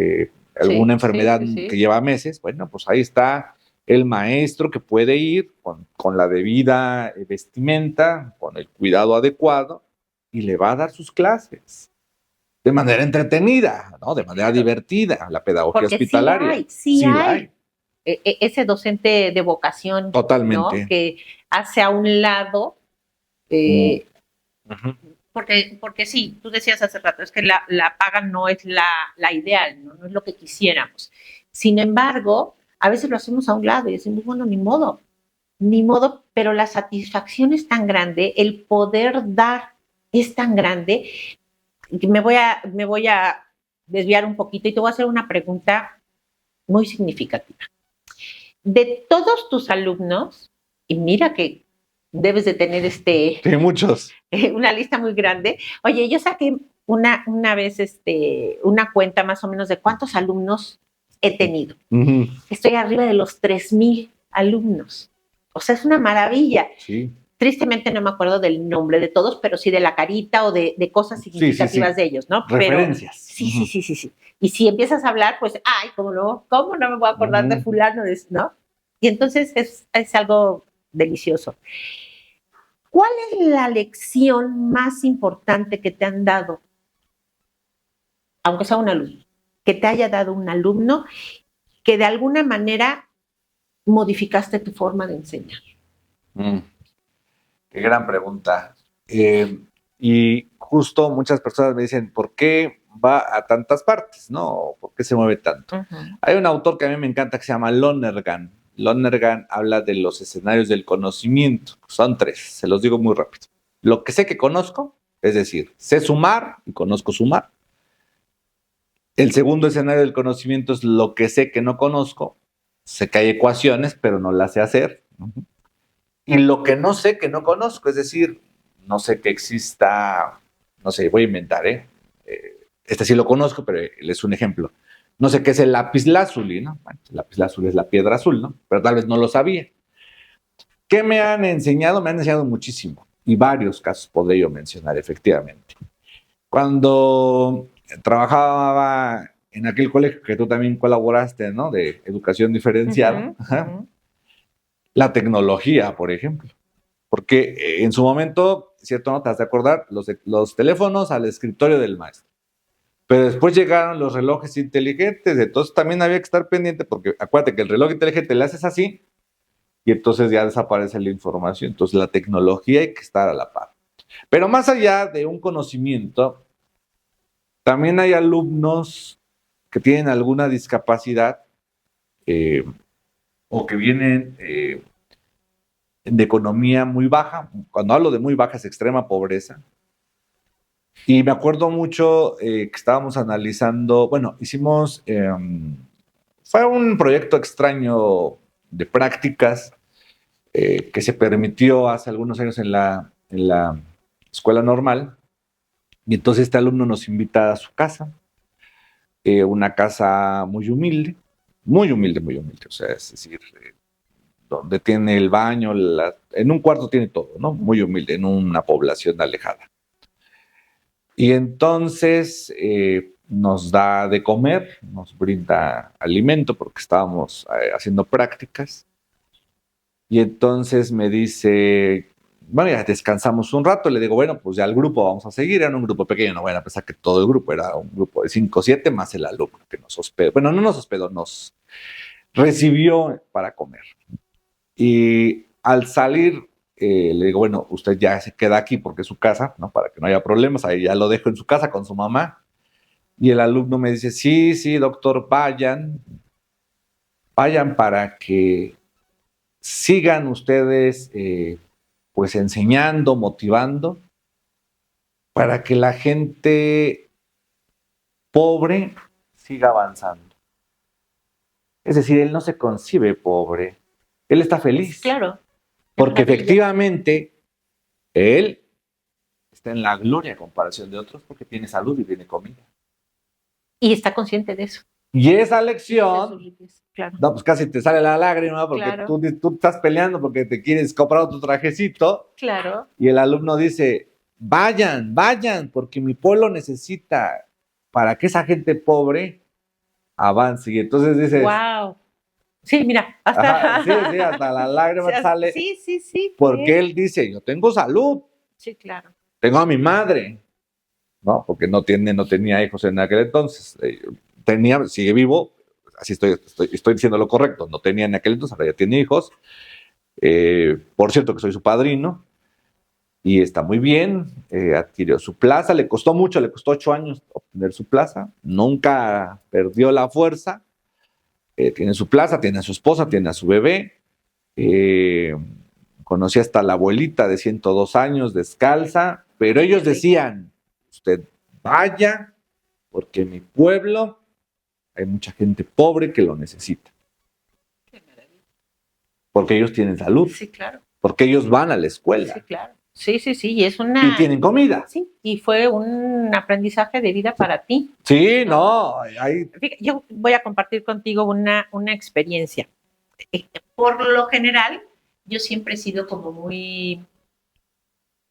Alguna enfermedad que lleva meses, bueno, pues ahí está el maestro que puede ir con la debida vestimenta, con el cuidado adecuado, y le va a dar sus clases de manera entretenida, ¿no? De manera divertida, la pedagogía porque hospitalaria. Sí hay. Ese docente de vocación, totalmente, ¿no? Que hace a un lado, porque sí, tú decías hace rato, es que la paga no es la ideal, ¿no? No es lo que quisiéramos. Sin embargo, a veces lo hacemos a un lado y decimos, bueno, ni modo, pero la satisfacción es tan grande, el poder dar es tan grande. Me voy a desviar un poquito y te voy a hacer una pregunta muy significativa. De todos tus alumnos, y mira que debes de tener sí, muchos. Una lista muy grande. Oye, yo saqué una vez una cuenta más o menos de cuántos alumnos he tenido. Estoy arriba de los 3,000 alumnos. O sea, es una maravilla. Sí. Tristemente no me acuerdo del nombre de todos, pero sí de la carita o de cosas significativas de ellos, ¿no? Referencias. Pero, sí. Y si empiezas a hablar, pues, ay, ¿cómo no me voy a acordar de fulano, ¿no? Y entonces es algo delicioso. ¿Cuál es la lección más importante que te han dado, aunque sea un alumno, que te haya dado un alumno que de alguna manera modificaste tu forma de enseñar? Qué gran pregunta. Y justo muchas personas me dicen, ¿por qué va a tantas partes? ¿No? ¿Por qué se mueve tanto? Hay un autor que a mí me encanta que se llama Lonergan. Lonergan habla de los escenarios del conocimiento. Son 3, se los digo muy rápido. Lo que sé que conozco, es decir, sé sumar y conozco sumar. El segundo escenario del conocimiento es lo que sé que no conozco. Sé que hay ecuaciones, pero no las sé hacer. Y lo que no sé que no conozco, es decir, no sé que exista, no sé, voy a inventar, este sí lo conozco, pero es un ejemplo. No sé qué es el lapislázuli, ¿no? Bueno, el lapislázuli es la piedra azul, ¿no? Pero tal vez no lo sabía. ¿Qué me han enseñado? Me han enseñado muchísimo. Y varios casos podría yo mencionar, efectivamente. Cuando trabajaba en aquel colegio que tú también colaboraste, ¿no? De educación diferenciada. La tecnología, por ejemplo. Porque en su momento, ¿cierto? ¿No te has de acordar? Los teléfonos al escritorio del maestro. Pero después llegaron los relojes inteligentes, entonces también había que estar pendiente, porque acuérdate que el reloj inteligente le haces así y entonces ya desaparece la información. Entonces la tecnología hay que estar a la par. Pero más allá de un conocimiento, también hay alumnos que tienen alguna discapacidad o que vienen de economía muy baja. Cuando hablo de muy baja es extrema pobreza. Y me acuerdo mucho que estábamos analizando, bueno, hicimos, fue un proyecto extraño de prácticas que se permitió hace algunos años en la escuela normal. Y entonces este alumno nos invita a su casa, una casa muy humilde, muy humilde, muy humilde. O sea, es decir, donde tiene el baño, en un cuarto tiene todo, ¿no? Muy humilde, en una población alejada. Y entonces nos da de comer, nos brinda alimento porque estábamos haciendo prácticas. Y entonces me dice, bueno, ya descansamos un rato. Le digo, bueno, pues ya el grupo vamos a seguir. Era un grupo pequeño, no vayan a pensar que todo el grupo, era un grupo de 5 o 7 más el alumno que nos hospedó. Bueno, no nos hospedó, nos recibió para comer. Y al salir, le digo, bueno, usted ya se queda aquí porque es su casa, ¿no? Para que no haya problemas. Ahí ya lo dejo en su casa con su mamá. Y el alumno me dice, sí, sí, doctor, vayan para que sigan ustedes pues enseñando, motivando, para que la gente pobre siga avanzando. Es decir, él no se concibe pobre, él está feliz. Claro. Porque efectivamente él está en la gloria a comparación de otros porque tiene salud y tiene comida. Y está consciente de eso. Y esa lección, claro. No, pues casi te sale la lágrima porque claro. tú estás peleando porque te quieres comprar otro trajecito. Claro. Y el alumno dice, vayan, porque mi pueblo necesita para que esa gente pobre avance. Y entonces dices, wow. Sí, mira, hasta, ajá, sí, hasta la lágrima te sale. Sí. Porque él dice, yo tengo salud. Sí, claro. Tengo a mi madre, ¿no? Porque no tenía hijos en aquel entonces. Sigue vivo, así estoy diciendo lo correcto, no tenía en aquel entonces, ahora ya tiene hijos. Por cierto que soy su padrino. Y está muy bien, adquirió su plaza, le costó 8 años obtener su plaza, nunca perdió la fuerza, tiene su plaza, tiene a su esposa, tiene a su bebé, conocí hasta la abuelita de 102 años descalza, pero ellos decían, usted vaya, porque en mi pueblo hay mucha gente pobre que lo necesita. Qué maravilla. Porque ellos tienen salud. Sí, claro. Porque ellos van a la escuela. Sí, claro. Sí, y es Y tienen comida. Sí, y fue un aprendizaje de vida para ti. Sí, Yo voy a compartir contigo una experiencia. Por lo general, yo siempre he sido como muy...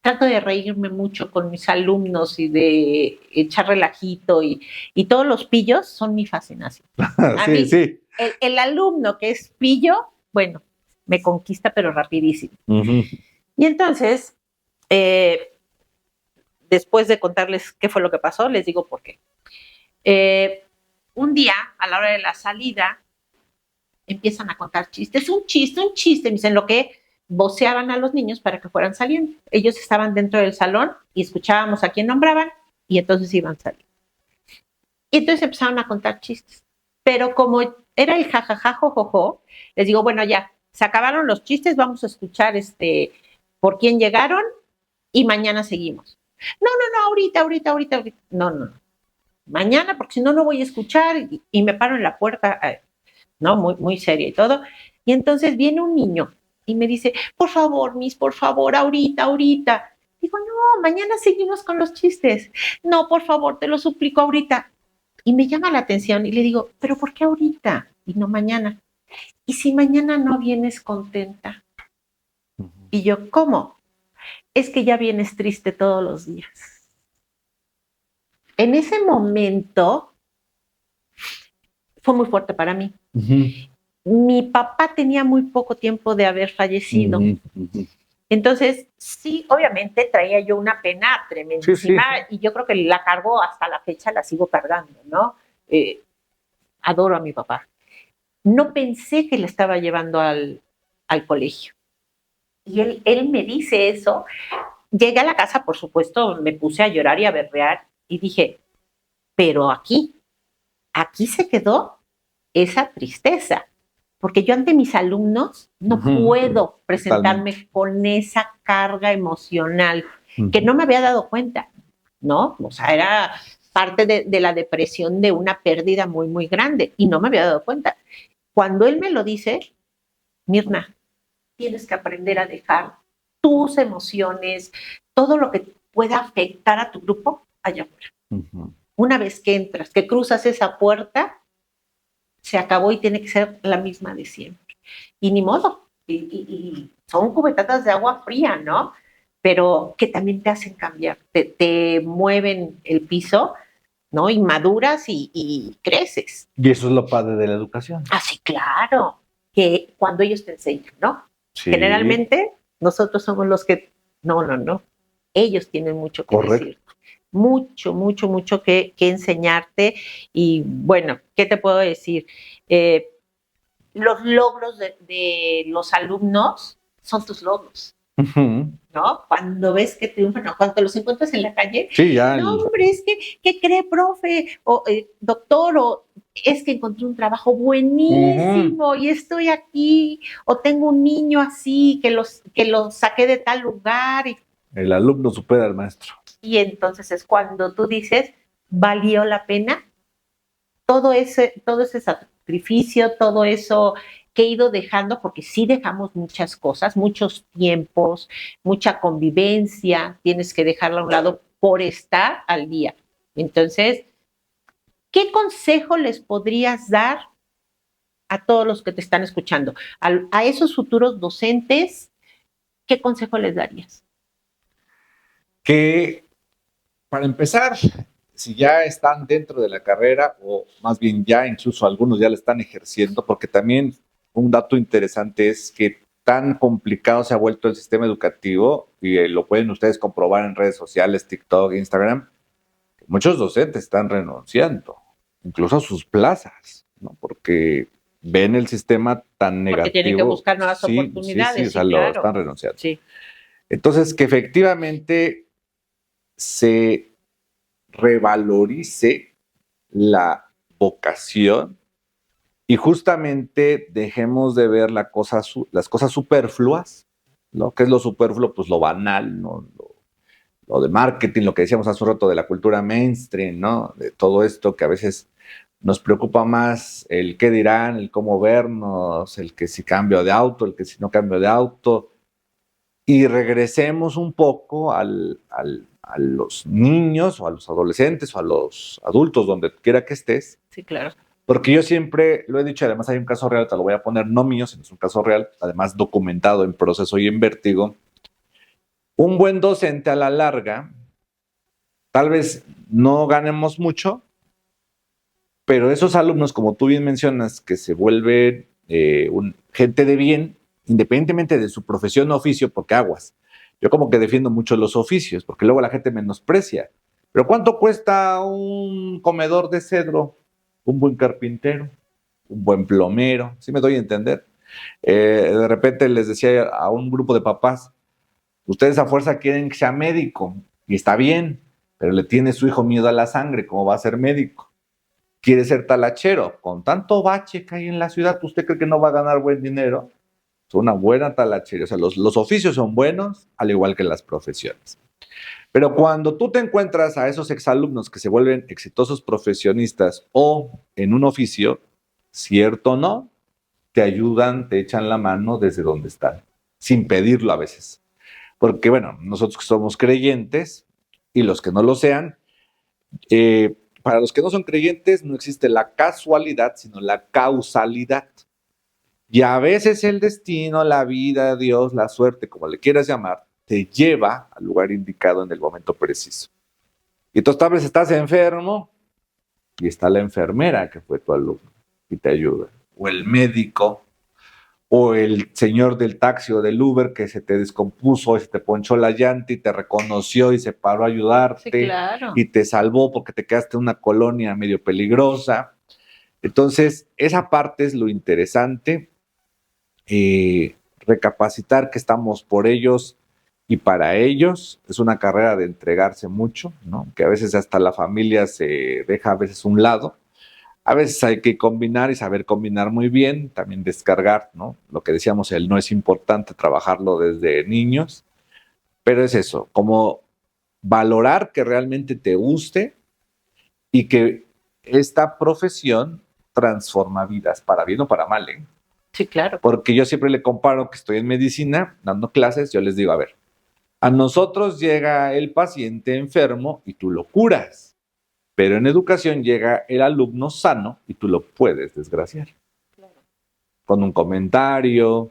Trato de reírme mucho con mis alumnos y de echar relajito y todos los pillos son mi fascinación. Sí. El alumno que es pillo, bueno, me conquista pero rapidísimo. Uh-huh. Y entonces, después de contarles qué fue lo que pasó, les digo por qué. Un día, a la hora de la salida, empiezan a contar chistes, un chiste, me dicen lo que voceaban a los niños para que fueran saliendo. Ellos estaban dentro del salón y escuchábamos a quién nombraban y entonces iban saliendo. Y entonces empezaron a contar chistes. Pero como era el jajaja, jojojo, les digo, bueno, ya, se acabaron los chistes, vamos a escuchar por quién llegaron y mañana seguimos. No, ahorita. No. Mañana, porque si no, no voy a escuchar y me paro en la puerta, ¿no? Muy, muy seria y todo. Y entonces viene un niño y me dice, por favor, Miss, por favor, ahorita. Digo, no, mañana seguimos con los chistes. No, por favor, te lo suplico ahorita. Y me llama la atención y le digo, ¿pero por qué ahorita y no mañana? ¿Y si mañana no vienes contenta? Y yo, ¿cómo? Es que ya vienes triste todos los días. En ese momento fue muy fuerte para mí. Uh-huh. Mi papá tenía muy poco tiempo de haber fallecido. Uh-huh. Entonces, sí, obviamente traía yo una pena tremendísima y yo creo que la cargo hasta la fecha, la sigo cargando, ¿no? Adoro a mi papá. No pensé que le estaba llevando al colegio. Y él me dice eso. Llegué a la casa, por supuesto, me puse a llorar y a berrear y dije, pero aquí se quedó esa tristeza. Porque yo ante mis alumnos no puedo presentarme con esa carga emocional que no me había dado cuenta, ¿no? O sea, era parte de la depresión de una pérdida muy, muy grande y no me había dado cuenta. Cuando él me lo dice, Mirna, tienes que aprender a dejar tus emociones, todo lo que pueda afectar a tu grupo allá afuera. Uh-huh. Una vez que entras, que cruzas esa puerta, se acabó y tiene que ser la misma de siempre. Y ni modo, y son cubetadas de agua fría, ¿no? Pero que también te hacen cambiar, te mueven el piso, ¿no? Y maduras y creces. Y eso es lo padre de la educación. Ah, sí, claro, que cuando ellos te enseñan, ¿no? Sí. Generalmente nosotros somos los que, no, ellos tienen mucho que Correcto. decir, mucho que enseñarte. Y bueno, ¿qué te puedo decir? Los logros de los alumnos son tus logros. Uh-huh. ¿No? Cuando ves que triunfan, ¿no? Cuando los encuentras en la calle, sí, ya no, hombre, es que, ¿qué cree, profe? O doctor, o es que encontré un trabajo buenísimo y estoy aquí, o tengo un niño así que lo saqué de tal lugar. El alumno supera al maestro. Y entonces es cuando tú dices, ¿valió la pena? Todo ese sacrificio, todo eso que he ido dejando, porque sí dejamos muchas cosas, muchos tiempos, mucha convivencia, tienes que dejarla a un lado por estar al día. Entonces, ¿qué consejo les podrías dar a todos los que te están escuchando? A esos futuros docentes, ¿qué consejo les darías? Que, para empezar, si ya están dentro de la carrera, o más bien ya incluso algunos ya la están ejerciendo, porque también un dato interesante es que tan complicado se ha vuelto el sistema educativo, y lo pueden ustedes comprobar en redes sociales, TikTok, Instagram, que muchos docentes están renunciando, incluso a sus plazas, ¿no? Porque ven el sistema tan negativo. Porque tienen que buscar nuevas oportunidades. Sí, o sea, claro. Lo están renunciando. Sí. Entonces, que efectivamente se revalorice la vocación y justamente dejemos de ver las cosas superfluas, ¿no? ¿Qué es lo superfluo? Pues lo banal, ¿no? Lo de marketing, lo que decíamos hace un rato de la cultura mainstream, ¿no? De todo esto que a veces nos preocupa más el qué dirán, el cómo vernos, el que si cambio de auto, el que si no cambio de auto. Y regresemos un poco a los niños o a los adolescentes o a los adultos, donde quiera que estés. Sí, claro. Porque yo siempre lo he dicho, además hay un caso real, te lo voy a poner, no mío, sino es un caso real, además documentado en Proceso y en Vértigo. Un buen docente a la larga, tal vez no ganemos mucho, pero esos alumnos, como tú bien mencionas, que se vuelven gente de bien, independientemente de su profesión o oficio, porque aguas. Yo como que defiendo mucho los oficios, porque luego la gente menosprecia. Pero ¿cuánto cuesta un comedor de cedro? Un buen carpintero, un buen plomero, ¿sí me doy a entender? De repente les decía a un grupo de papás, ustedes a fuerza quieren que sea médico, y está bien, pero le tiene su hijo miedo a la sangre, ¿cómo va a ser médico? Quiere ser talachero, con tanto bache que hay en la ciudad, ¿usted cree que no va a ganar buen dinero? Es una buena talachería, o sea, los oficios son buenos, al igual que las profesiones. Pero cuando tú te encuentras a esos exalumnos que se vuelven exitosos profesionistas o en un oficio, cierto o no, te ayudan, te echan la mano desde donde están, sin pedirlo a veces. Porque, bueno, nosotros que somos creyentes y los que no lo sean, para los que no son creyentes no existe la casualidad, sino la causalidad. Y a veces el destino, la vida, Dios, la suerte, como le quieras llamar, te lleva al lugar indicado en el momento preciso. Y tú tal vez estás enfermo y está la enfermera que fue tu alumno y te ayuda. O el médico, o el señor del taxi o del Uber que se te descompuso y se te ponchó la llanta y te reconoció y se paró a ayudarte. Sí, claro. Y te salvó porque te quedaste en una colonia medio peligrosa. Entonces, esa parte es lo interesante. Recapacitar que estamos por ellos y para ellos. Es una carrera de entregarse mucho, ¿no? Que a veces hasta la familia se deja a veces a un lado. A veces hay que combinar y saber combinar muy bien, también descargar, ¿no? Lo que decíamos, el no es importante trabajarlo desde niños, pero es eso, como valorar que realmente te guste y que esta profesión transforma vidas, para bien o para mal, ¿eh? Sí, claro. Porque yo siempre le comparo que estoy en medicina, dando clases, yo les digo, a ver, a nosotros llega el paciente enfermo y tú lo curas. Pero en educación llega el alumno sano y tú lo puedes desgraciar. Claro. Con un comentario,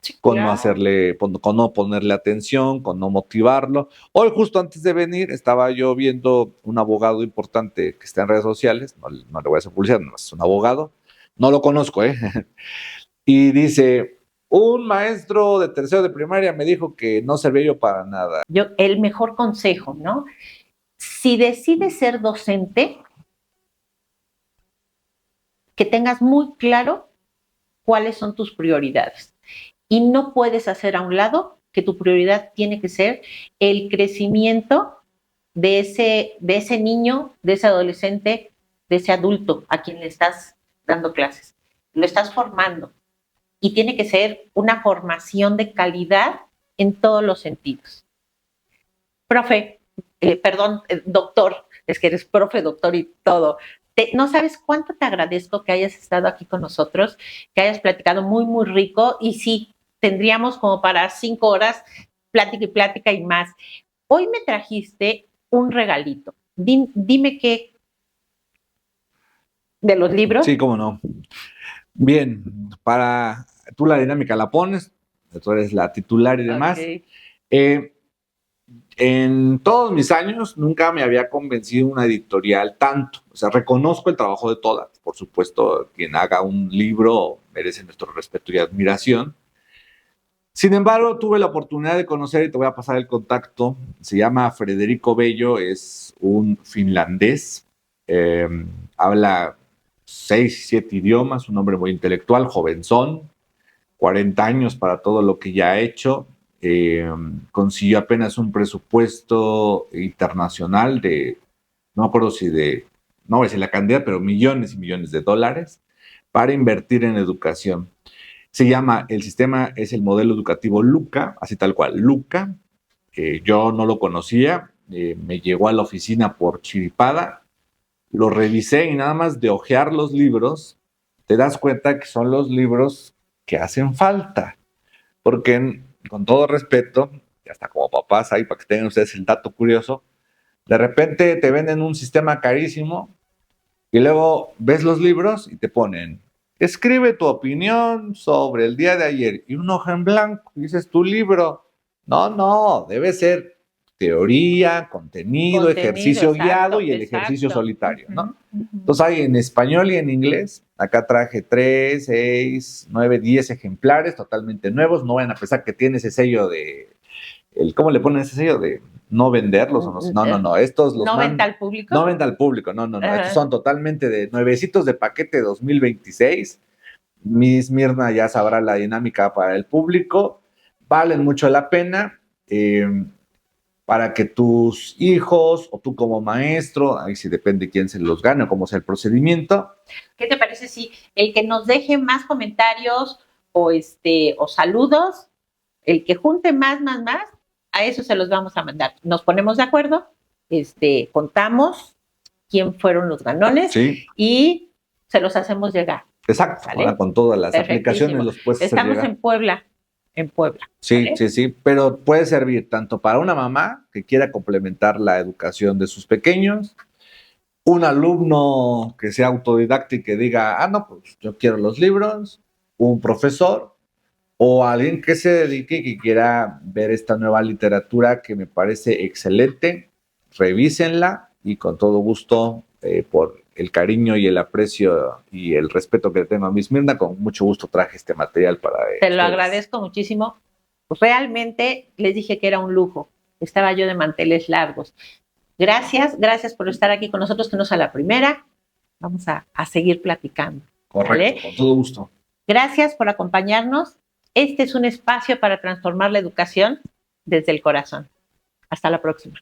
Sí, con claro. no hacerle, con no ponerle atención, con no motivarlo. Hoy, justo antes de venir, estaba yo viendo un abogado importante que está en redes sociales, no le voy a hacer publicidad, no, es un abogado, no lo conozco, y dice, un maestro de tercero de primaria me dijo que no servía yo para nada. El mejor consejo, ¿no? Si decides ser docente, que tengas muy claro cuáles son tus prioridades. Y no puedes hacer a un lado que tu prioridad tiene que ser el crecimiento de ese niño, de ese adolescente, de ese adulto a quien le estás dando clases. Lo estás formando. Y tiene que ser una formación de calidad en todos los sentidos. Profe, doctor, es que eres profe, doctor y todo. No sabes cuánto te agradezco que hayas estado aquí con nosotros, que hayas platicado muy, muy rico. Y sí, tendríamos como para 5 horas plática y más. Hoy me trajiste un regalito. Dime qué de los libros. Sí, cómo no. Bien, tú la dinámica la pones, tú eres la titular y demás. Okay. En todos mis años nunca me había convencido una editorial tanto. O sea, reconozco el trabajo de todas. Por supuesto, quien haga un libro merece nuestro respeto y admiración. Sin embargo, tuve la oportunidad de conocer, y te voy a pasar el contacto, se llama Federico Bello, es un finlandés, habla 6, 7 idiomas, un hombre muy intelectual, jovenzón, 40 años para todo lo que ya ha hecho, consiguió apenas un presupuesto internacional de, no me acuerdo si no voy a decir la cantidad, pero millones y millones de dólares para invertir en educación. Se llama, el sistema es el modelo educativo LUCA, así tal cual, LUCA. Yo no lo conocía, me llegó a la oficina por chiripada, lo revisé y nada más de hojear los libros, te das cuenta que son los libros que hacen falta. Porque, con todo respeto, ya está como papás ahí para que tengan ustedes el dato curioso, de repente te venden un sistema carísimo y luego ves los libros y te ponen, escribe tu opinión sobre el día de ayer y un hoja en blanco, y dices tu libro. No, debe ser teoría, contenido, ejercicio exacto, guiado y el ejercicio solitario, ¿no? Entonces hay en español y en inglés. Acá traje 3, 6, 9, 10 ejemplares totalmente nuevos. No vayan a pensar que tiene ese sello de, ¿cómo le ponen ese sello de no venderlos? O no, estos los ¿No venta al público? No venta al público, no. Estos son totalmente de nuevecitos de paquete 2026. Miss Mirna ya sabrá la dinámica para el público. Valen mucho la pena. Para que tus hijos o tú como maestro, ahí sí depende quién se los gane o cómo sea el procedimiento. ¿Qué te parece si el que nos deje más comentarios o saludos, el que junte más, a eso se los vamos a mandar? Nos ponemos de acuerdo, contamos quién fueron los ganones, sí, y se los hacemos llegar. Exacto, ahora con todas las aplicaciones los puedes hacer Estamos llegar. en Puebla. Sí, ¿vale? sí, pero puede servir tanto para una mamá que quiera complementar la educación de sus pequeños, un alumno que sea autodidacta y que diga, no, pues yo quiero los libros, un profesor o alguien que se dedique y que quiera ver esta nueva literatura que me parece excelente. Revísenla y con todo gusto, por el cariño y el aprecio y el respeto que tengo a Miss Mirna, con mucho gusto traje este material para Te lo agradezco muchísimo. Realmente les dije que era un lujo. Estaba yo de manteles largos. Gracias por estar aquí con nosotros, que no sea la primera. Vamos a seguir platicando. Correcto, ¿vale? Con todo gusto. Gracias por acompañarnos. Este es un espacio para transformar la educación desde el corazón. Hasta la próxima.